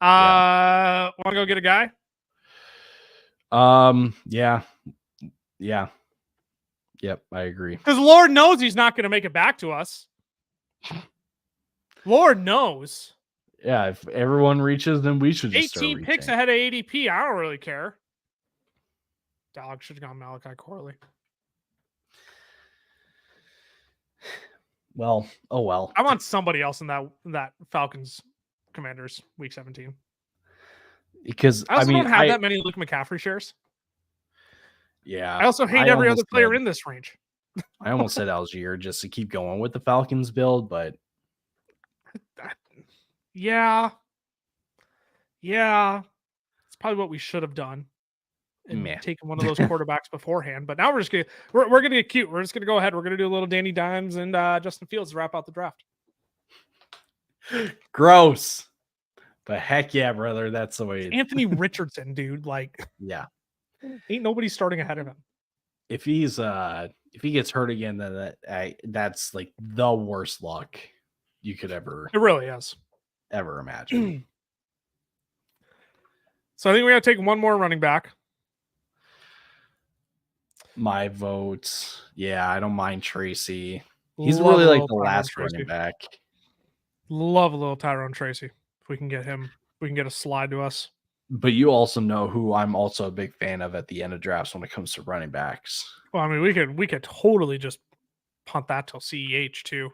Want to go get a guy? Yeah. Yep, I agree. Because Lord knows he's not going to make it back to us. Lord knows. Yeah, if everyone reaches, then we should just 18 picks ahead of ADP. I don't really care. Dog should have gone Malachi Corley. Well, oh well. I want somebody else in that Falcons Commanders week 17. Because I also don't have that many Luke McCaffrey shares. Yeah. I also hate every other player in this range. I almost said Algier just to keep going with the Falcons build, but yeah. It's probably what we should have done. And taken one of those quarterbacks beforehand. But now we're gonna get cute. We're just gonna go ahead. We're gonna do a little Danny Dimes and Justin Fields to wrap out the draft. Gross. But heck yeah, brother. That's the way. Anthony Richardson, dude. Like, yeah. Ain't nobody starting ahead of him. If he gets hurt again, then that's like the worst luck you could ever. It really is. Ever imagine. So I think we got to take one more running back. My votes. Yeah, I don't mind Tracy. He's really like the last running back. Love a little Tyrone Tracy. If we can get him, we can get a slide to us. But you also know who I'm also a big fan of at the end of drafts when it comes to running backs. Well, I mean, we could totally just punt that till CEH too.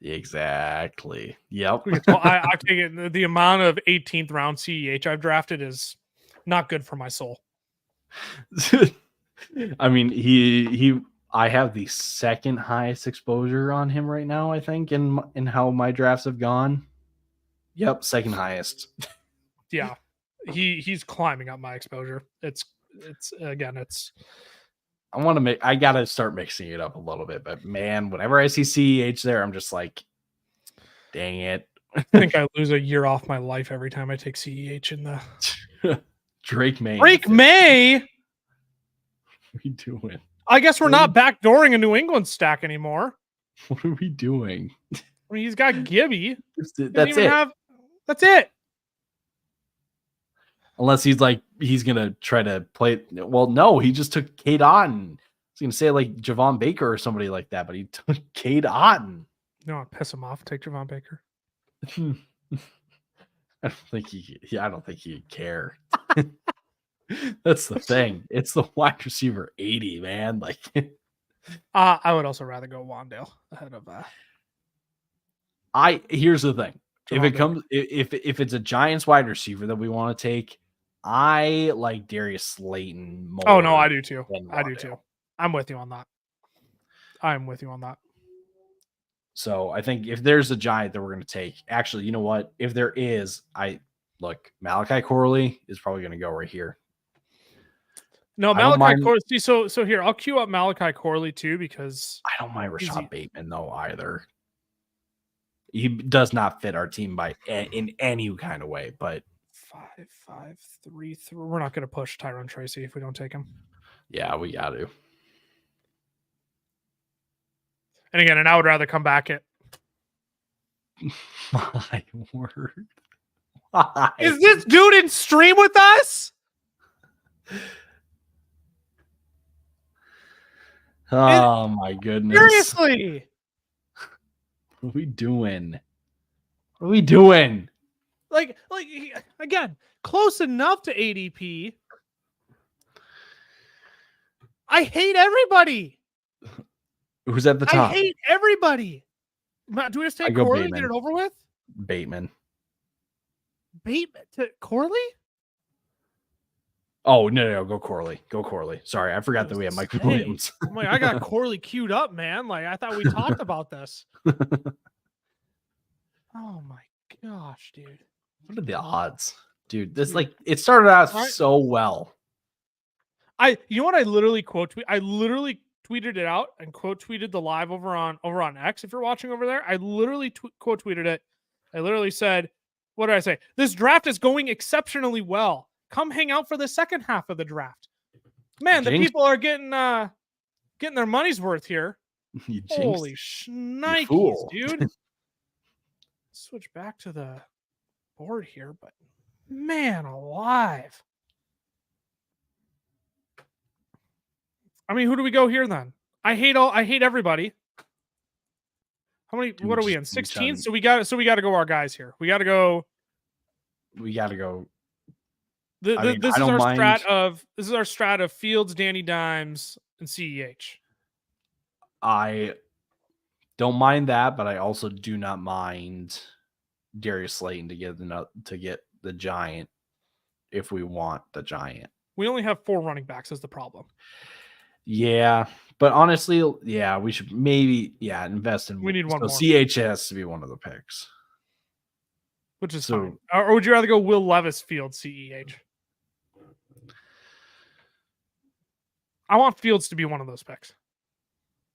Exactly. Yep. I take it. The amount of 18th round CEH I've drafted is not good for my soul. I mean, I have the second highest exposure on him right now, I think, in how my drafts have gone. Yep, second highest. Yeah. He's climbing up my exposure. It's I gotta start mixing it up a little bit, but man, whenever I see CEH there, I'm just like, dang it. I think I lose a year off my life every time I take CEH in the Drake May. Drake May. What are we doing? I guess we're not backdooring a New England stack anymore. What are we doing? I mean, he's got Gibby. That's it. That's it. Unless he's gonna try to play. Well, no, he just took Cade Otton. I was gonna say like Javon Baker or somebody like that, but he took Cade Otton. No, I'd piss him off. Take Javon Baker. I don't think he'd care. That's the thing. It's the wide receiver 80, man. Like, I would also rather go Wandale ahead of. Here's the thing. Javon If it's a Giants wide receiver that we want to take, I like Darius Slayton more. Oh no, I do too. I do too. I'm with you on that. So I think if there's a Giant that we're going to take, actually, you know what? If there is, Malachi Corley is probably going to go right here. No, Malachi Corley. So here, I'll queue up Malachi Corley too, because I don't mind Rashad Bateman though either. He does not fit our team in any kind of way, but 5-5-3. We're not going to push Tyrone Tracy if we don't take him. Yeah, we got to. And again, and I would rather come back at. My word. Why? Is this dude in stream with us? Oh my goodness. Seriously. What are we doing? What are we doing? Like again, close enough to ADP. I hate everybody. Who's at the top? I hate everybody. Matt, do we just take Corley and get it over with? Bateman. Bateman to Corley? Oh, no, go Corley. Go Corley. Sorry, I forgot that we had Mike Williams. I'm like, I got Corley queued up, man. Like, I thought we talked about this. Oh my gosh, dude. What are the odds? Dude, this it started out so well. You know what I literally quote tweet? I literally tweeted it out and quote tweeted the live over on X. If you're watching over there, I literally quote tweeted it. I literally said, what did I say? This draft is going exceptionally well. Come hang out for the second half of the draft. Man, the people are getting their money's worth here. Holy shnikes, dude. Switch back to the board here, but man alive. I mean, who do we go here then? I hate everybody. How many? What are we in? 16. So we got to go our guys here. We got to go. This is our strat of Fields, Danny Dimes, and CEH. I don't mind that, but I also do not mind Darius Slayton to get the Giant if we want the Giant. We only have 4 running backs is the problem. Yeah, but honestly, yeah, we should maybe invest in. We need one more. CH has to be one of the picks, which is fine. Or would you rather go Will Levis, Fields, CEH? I want Fields to be one of those picks.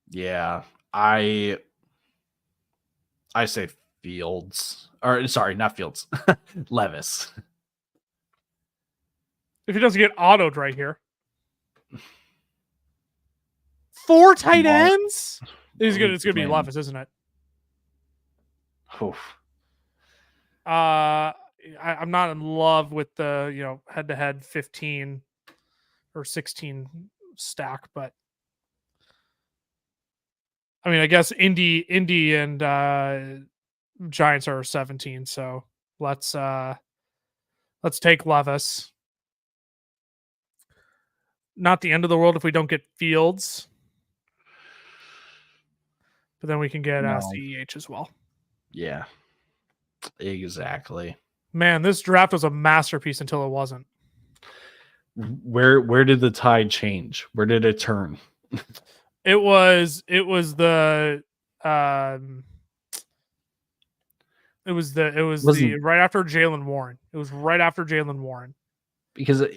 Yeah, I say Fields. Or sorry, not Fields. Levis. If he doesn't get autoed right here. 4 tight ends? It's gonna be Levis, isn't it? Oof. I'm not in love with the head-to-head 15 or 16 stack, but I mean, I guess Indy and Giants are 17, so let's take Levis. Not the end of the world if we don't get Fields, but then we can get CEH as well. Yeah, exactly. Man, this draft was a masterpiece until it wasn't. Where did the tide change? Where did it turn? It was the right after Jaylen Warren. It was right after Jaylen Warren. Because this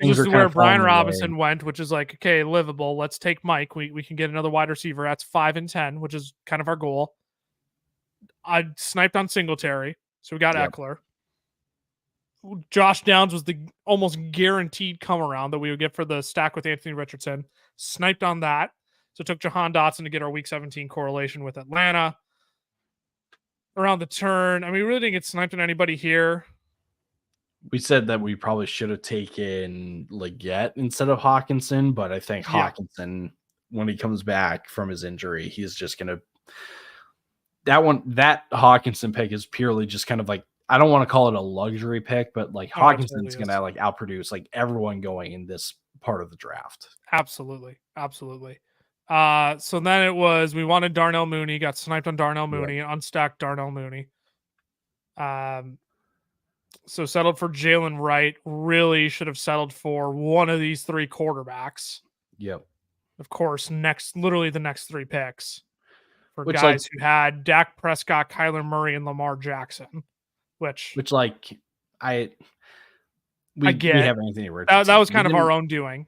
is where Brian Robinson went, which is like, okay, livable. Let's take Mike. We can get another wide receiver. That's 5 and 10, which is kind of our goal. I sniped on Singletary, so we got Eckler. Josh Downs was the almost guaranteed come around that we would get for the stack with Anthony Richardson. Sniped on that. So took Jahan Dotson to get our week 17 correlation with Atlanta. Around the turn, I mean, we really didn't get sniped on anybody here. We said that we probably should have taken Leggett instead of Hawkinson, but I think Hawkinson, when he comes back from his injury, he's just going to that Hawkinson pick is purely just kind of like, I don't want to call it a luxury pick, but like Hawkinson's going to like outproduce like everyone going in this part of the draft. Absolutely. So then we wanted Darnell Mooney, got sniped on Darnell Mooney, unstacked Darnell Mooney. So settled for Jalen Wright. Really should have settled for one of these 3 quarterbacks. Yep. Of course, literally the next 3 picks for guys who had Dak Prescott, Kyler Murray, and Lamar Jackson. Which we get. We have Anthony Richardson. That was kind of our own doing.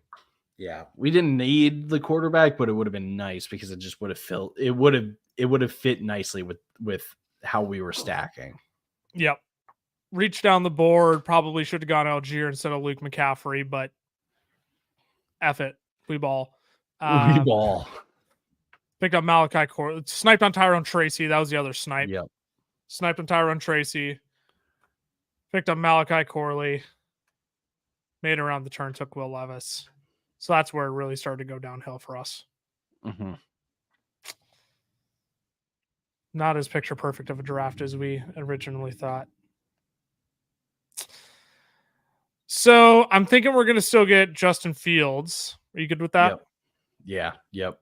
Yeah, we didn't need the quarterback, but it would have been nice because it just would have filled. It would have fit nicely with how we were stacking. Yep. Reached down the board. Probably should have gone Algier instead of Luke McCaffrey, but F it. We ball. We ball. Picked up Malachi Corley. Sniped on Tyrone Tracy. That was the other snipe. Yep. Sniped on Tyrone Tracy. Picked up Malachi Corley. Made it around the turn. Took Will Levis. So that's where it really started to go downhill for us. Mm-hmm. Not as picture perfect of a draft as we originally thought. So I'm thinking we're going to still get Justin Fields. Are you good with that? Yep. Yeah. Yep.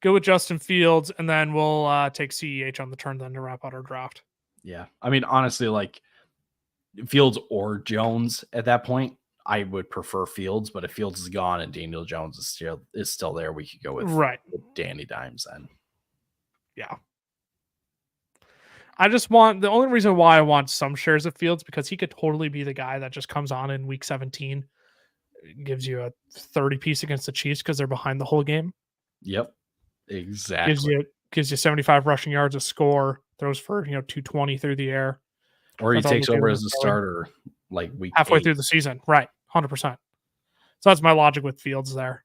Go with Justin Fields, and then we'll take CEH on the turn then to wrap out our draft. Yeah. I mean, honestly, like Fields or Jones at that point, I would prefer Fields, but if Fields is gone and Daniel Jones is still there, we could go with Danny Dimes then. Yeah. I just want the only reason why I want some shares of Fields because he could totally be the guy that just comes on in week 17, gives you a 30 piece against the Chiefs because they're behind the whole game. Yep. Exactly. Gives you 75 rushing yards a score, throws for 220 through the air. Or he takes over as a starter like week halfway 8. through the season. Right. 100%. So that's my logic with Fields there.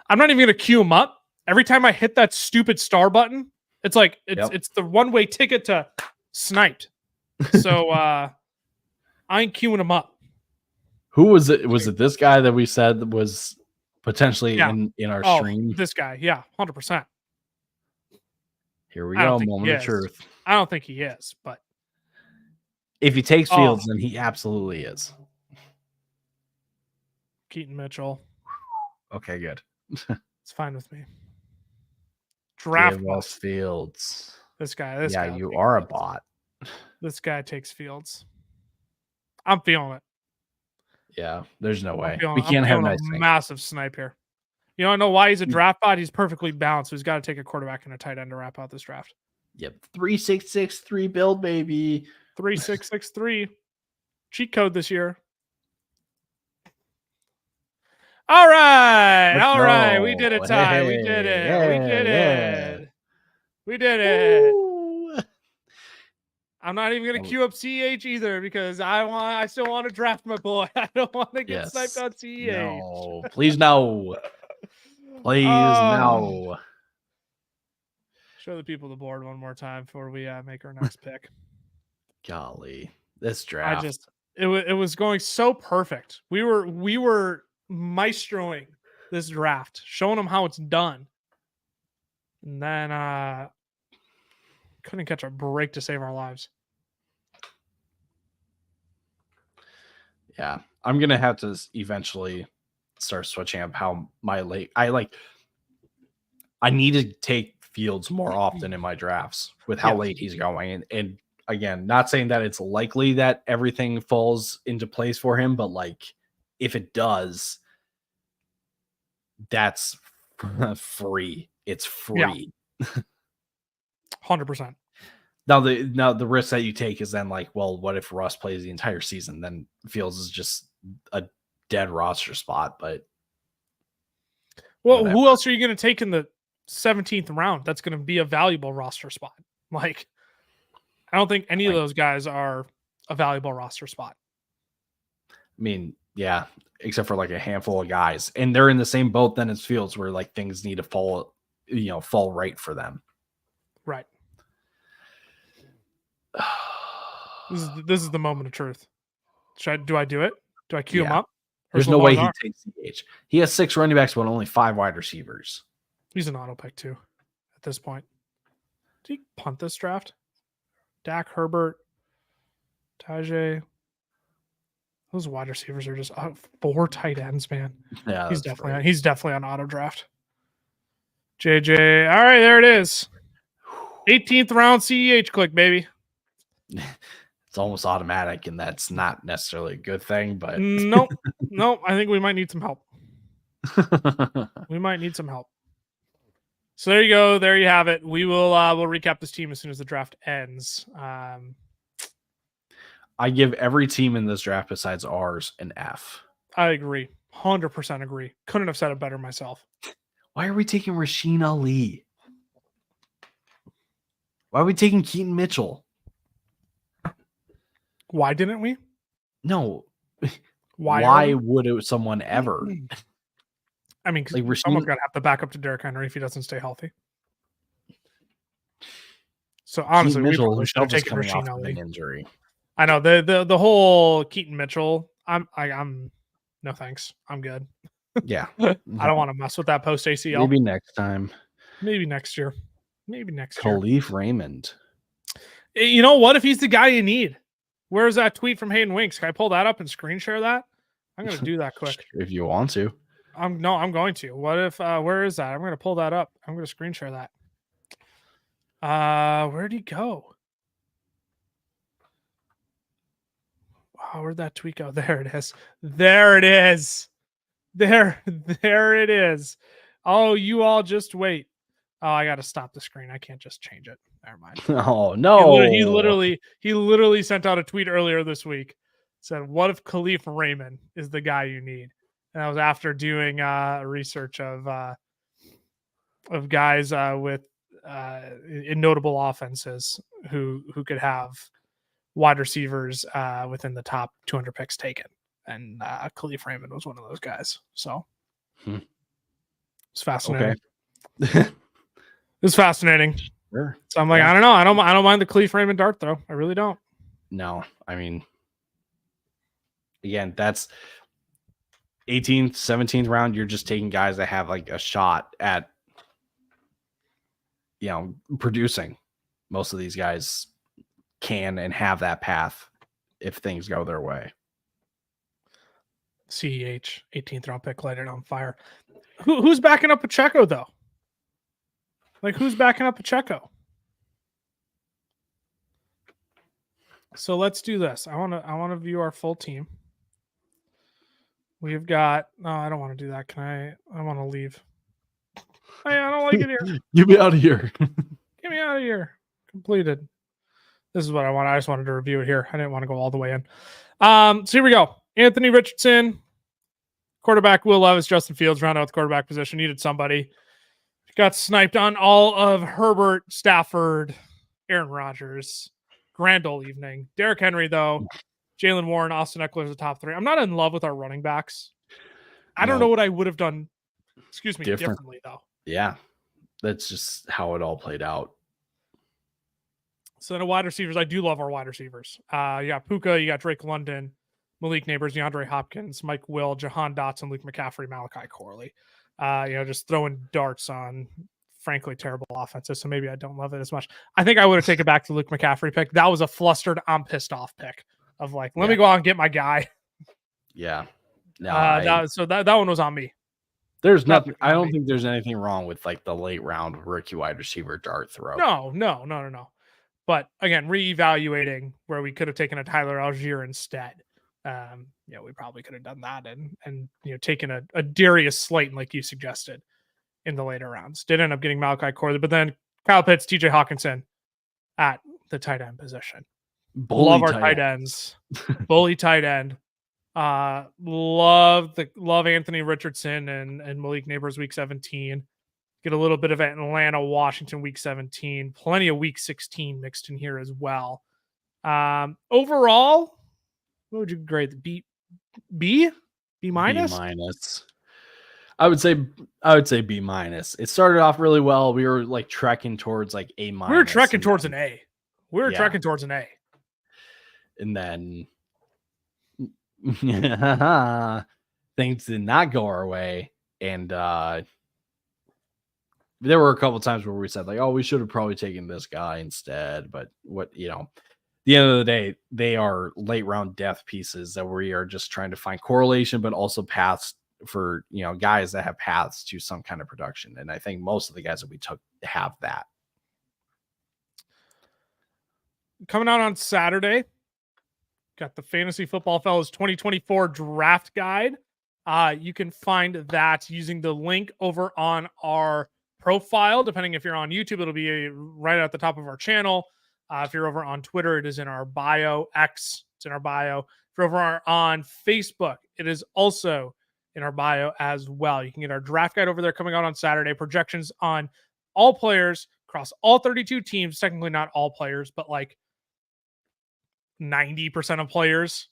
I'm not even going to queue him up. Every time I hit that stupid star button, it's like it's the one-way ticket to sniped. So I ain't queuing him up. Who was it? Was it this guy that we said was potentially in our stream? This guy, yeah, 100%. Here we go, moment of truth. I don't think he is, but if he takes Fields, then he absolutely is. Keaton Mitchell. Okay, good. It's fine with me. Draft us Fields. This guy. Yeah, you are a bot. This guy takes Fields. I'm feeling it. Yeah, there's no way. We can't have nice things. Massive snipe here. You don't know why he's a draft bot. He's perfectly balanced. So he's got to take a quarterback and a tight end to wrap out this draft. Yep. 3663 build, baby. 3663. Cheat code this year. All right. We did it, Ty. We did it. We did it. Ooh. I'm not even going to queue up CEH either because I still want to draft my boy. I don't want to get sniped on CEH. No, please no. Please no. Show the people the board one more time before we make our next pick. Golly, this draft. It was going so perfect. We were maestroing this draft, showing them how it's done. And then couldn't catch a break to save our lives. Yeah, I'm gonna have to eventually start switching up how my late. I need to take Fields more often in my drafts with how late he's going. And again, not saying that it's likely that everything falls into place for him, but like if it does, that's free. It's free. 100%. Now the risk that you take is then like, well, what if Russ plays the entire season? Then Fields is just a dead roster spot. But whatever. Who else are you going to take in the 17th round? That's going to be a valuable roster spot. Like, I don't think any of those guys are a valuable roster spot. I mean, yeah, except for like a handful of guys, and they're in the same boat then as Fields, where like things need to fall right for them. Right. This is the moment of truth. Do I do it? Do I queue him up? There's no way he takes CH. He has 6 running backs, but only 5 wide receivers. He's an auto pick too at this point. Did he punt this draft? Dak, Herbert, Tajay. Those wide receivers are just 4 tight ends, man. Yeah, he's definitely on auto draft. JJ. All right, there it is. 18th round CEH click, baby. It's almost automatic, and that's not necessarily a good thing, but nope. I think we might need some help. So there you go. There you have it. We will we'll recap this team as soon as the draft ends. I give every team in this draft besides ours an F. I agree. 100% agree. Couldn't have said it better myself. Why are we taking Rasheen Ali? Why are we taking Keaton Mitchell? Why didn't we? No. Why would someone ever? I mean, Like someone's got to have to back up to Derrick Henry if he doesn't stay healthy. So honestly, we probably should have taken Rasheen Ali. An injury. I know the whole Keaton Mitchell. I'm no thanks. I'm good. Yeah, I don't want to mess with that post ACL. Maybe next time. Maybe next year. Maybe next Khalif Raymond. You know what? If he's the guy you need, where's that tweet from Hayden Winks? Can I pull that up and screen share that? I'm gonna do that quick. If you want to. I'm going to. What if where is that? I'm gonna pull that up. I'm gonna screen share that. Where'd he go? Oh, where'd that tweet go? There it is. There it is. There it is. Oh, you all just wait. Oh, I gotta stop the screen. I can't just change it. Never mind. Oh no. He literally sent out a tweet earlier this week. Said, what if Khalif Raymond is the guy you need? And that was after doing research of guys with in notable offenses who could have wide receivers within the top 200 picks taken, and Khalif Raymond was one of those guys. So it's fascinating. Okay. It's fascinating. Sure. So I'm like, I don't know. I don't mind the Khalif Raymond dart throw. I really don't. No, I mean, again, that's 18th, 17th round. You're just taking guys that have like a shot at, producing. Most of these guys can and have that path if things go their way. CEH, 18th round pick, lighted on fire. Who's backing up Pacheco though? Like, who's backing up Pacheco? So let's do this. I want to view our full team. We've got. No, I don't want to do that. I want to leave. I don't like it here. Get me out of here. Get me out of here. Completed. This is what I want. I just wanted to review it here. I didn't want to go all the way in. So here we go. Anthony Richardson, quarterback. Will Levis, Justin Fields, round out the quarterback position. Needed somebody. Got sniped on all of Herbert, Stafford, Aaron Rodgers. Grand old evening. Derrick Henry, though. Jalen Warren, Austin Eckler is the top three. I'm not in love with our running backs. I don't know what I would have done, differently, though. Yeah. That's just how it all played out. So the wide receivers, I do love our wide receivers. You got Puka, you got Drake London, Malik Neighbors, DeAndre Hopkins, Mike Will, Jahan Dotson, Luke McCaffrey, Malachi Corley. Just throwing darts on frankly terrible offenses. So maybe I don't love it as much. I think I would have taken back the Luke McCaffrey pick. That was a flustered, I'm pissed off pick of like, let me go out and get my guy. Yeah. No, that one was on me. There's nothing. I don't think there's anything wrong with like the late round rookie wide receiver dart throw. No. But again, reevaluating where we could have taken a Tyler Algier instead. We probably could have done that and taken a Darius Slayton like you suggested in the later rounds. Did end up getting Malachi Corley, but then Kyle Pitts, TJ Hawkinson at the tight end position. Love our tight ends. Bully tight end. Love Anthony Richardson and Malik Neighbors week 17. Get a little bit of Atlanta, Washington week 17. Plenty of week 16 mixed in here as well. Overall, what would you grade the B minus? B minus. I would say B minus. It started off really well. We were like trekking towards like A minus. We were trekking towards an A. Trekking towards an A. And then things did not go our way. And there were a couple times where we said like, oh, we should have probably taken this guy instead. But the end of the day, they are late round death pieces that we are just trying to find correlation, but also paths for, guys that have paths to some kind of production. And I think most of the guys that we took have that. Coming out on Saturday, got the Fantasy Football Fellas 2024 draft guide. You can find that using the link over on our profile. Depending if you're on YouTube, it'll be right at the top of our channel. If you're over on Twitter, it is in our bio. X, it's in our bio. If you're over on Facebook, it is also in our bio as well. You can get our draft guide over there coming out on Saturday. Projections on all players across all 32 teams. Technically not all players, but like 90% of players.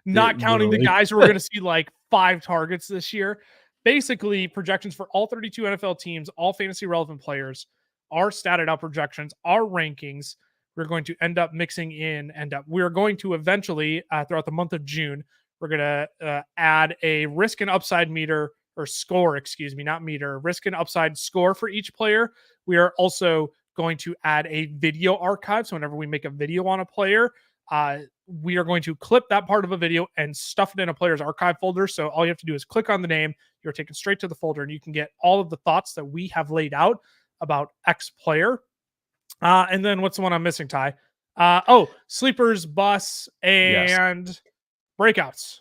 Not counting the guys who are going to see like 5 targets this year. Basically, projections for all 32 NFL teams, all fantasy relevant players, our statted out projections, our rankings. We're going to end up mixing in, we're going to eventually, throughout the month of June, we're going to add a risk and upside meter or score, excuse me, not meter, risk and upside score for each player. We are also going to add a video archive. So whenever we make a video on a player, we are going to clip that part of a video and stuff it in a player's archive folder. So all you have to do is click on the name. You're taken straight to the folder and you can get all of the thoughts that we have laid out about X player. And then what's the one I'm missing, Ty? Sleepers, bus, and breakouts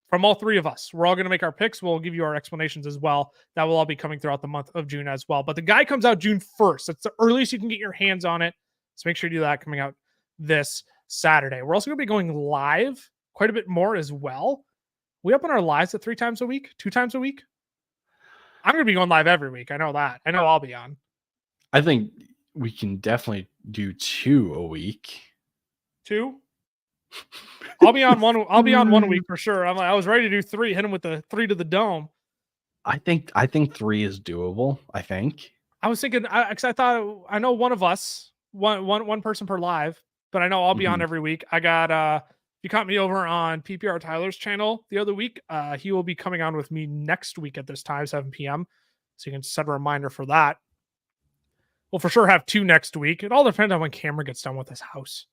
from all 3 of us. We're all going to make our picks. We'll give you our explanations as well. That will all be coming throughout the month of June as well. But the guide comes out June 1st. That's the earliest you can get your hands on it. So make sure you do that, coming out this Saturday. We're also going to be going live quite a bit more as well. We open our lives at 3 times a week, 2 times a week. I'm going to be going live every week. I know that. I know I'll be on. I think we can definitely do 2 a week. 2? I'll be on 1. I'll be on 1 a week for sure. I was ready to do 3. Hit him with the 3 to the dome. I think 3 is doable. I think. I was thinking, because I thought I know one of us, one person per live, but I know I'll be on every week. I got you caught me over on PPR Tyler's channel the other week. He will be coming on with me next week at this time, 7 p.m. So you can set a reminder for that. We'll for sure have 2 next week. It all depends on when Cameron gets done with his house.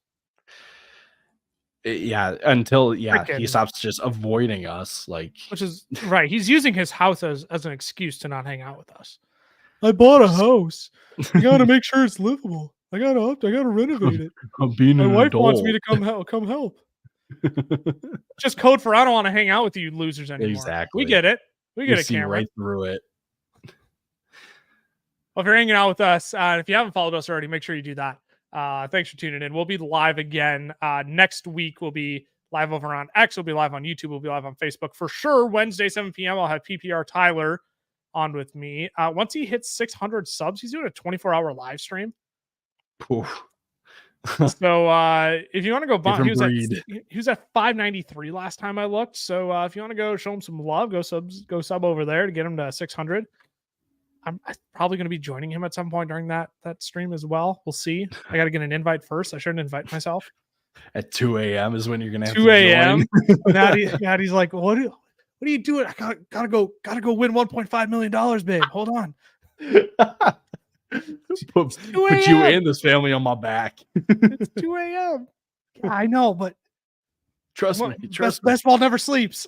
Yeah, until he stops just avoiding us, which is right. He's using his house as an excuse to not hang out with us. I bought a house. I gotta make sure it's livable. I gotta renovate it. My wife wants me to come help. Just code for I don't want to hang out with you losers anymore. Exactly. We get it. We get it, Cameron. Right through it. Well, if you're hanging out with us, if you haven't followed us already, make sure you do that. Thanks for tuning in. We'll be live again next week. We'll be live over on X. We'll be live on YouTube. We'll be live on Facebook for sure. Wednesday, 7 p.m. I'll have PPR Tyler on with me. Once he hits 600 subs, he's doing a 24-hour live stream. So if you want to go bump, he was at 593 last time I looked. So if you want to go show him some love, go sub over there to get him to 600. I'm probably going to be joining him at some point during that stream as well. We'll see. I got to get an invite first. I shouldn't invite myself. At 2 a.m. is when you're going to have 2 a.m. Maddie's like, what are you doing? I gotta go win $1.5 million, babe. Hold on. Put you and this family on my back. It's 2 a.m. I know, but trust me. Best ball never sleeps.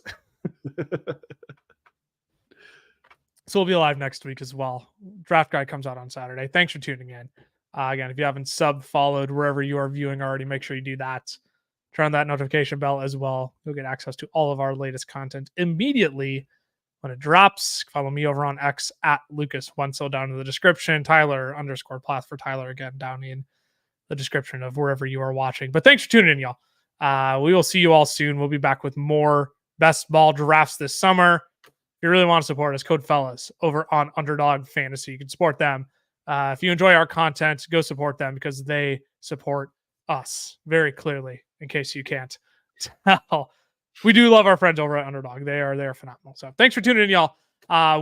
So we'll be live next week as well. Draft Guide comes out on Saturday. Thanks for tuning in. Again, if you haven't followed wherever you are viewing already, make sure you do that. Turn on that notification bell as well. You'll get access to all of our latest content immediately when it drops. Follow me over on X at Lucas Wenzel down in the description. Tyler_Plath for Tyler again down in the description of wherever you are watching. But thanks for tuning in, y'all. We will see you all soon. We'll be back with more best ball drafts this summer. If you really want to support us, code fellas over on Underdog Fantasy. You can support them. If you enjoy our content, go support them because they support us very clearly, in case you can't tell. We do love our friends over at Underdog. They're phenomenal. So thanks for tuning in, y'all.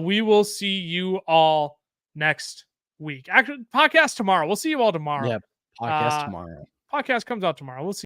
We will see you all next week. Actually, podcast tomorrow. We'll see you all tomorrow. Yeah, podcast tomorrow. Podcast comes out tomorrow. We'll see.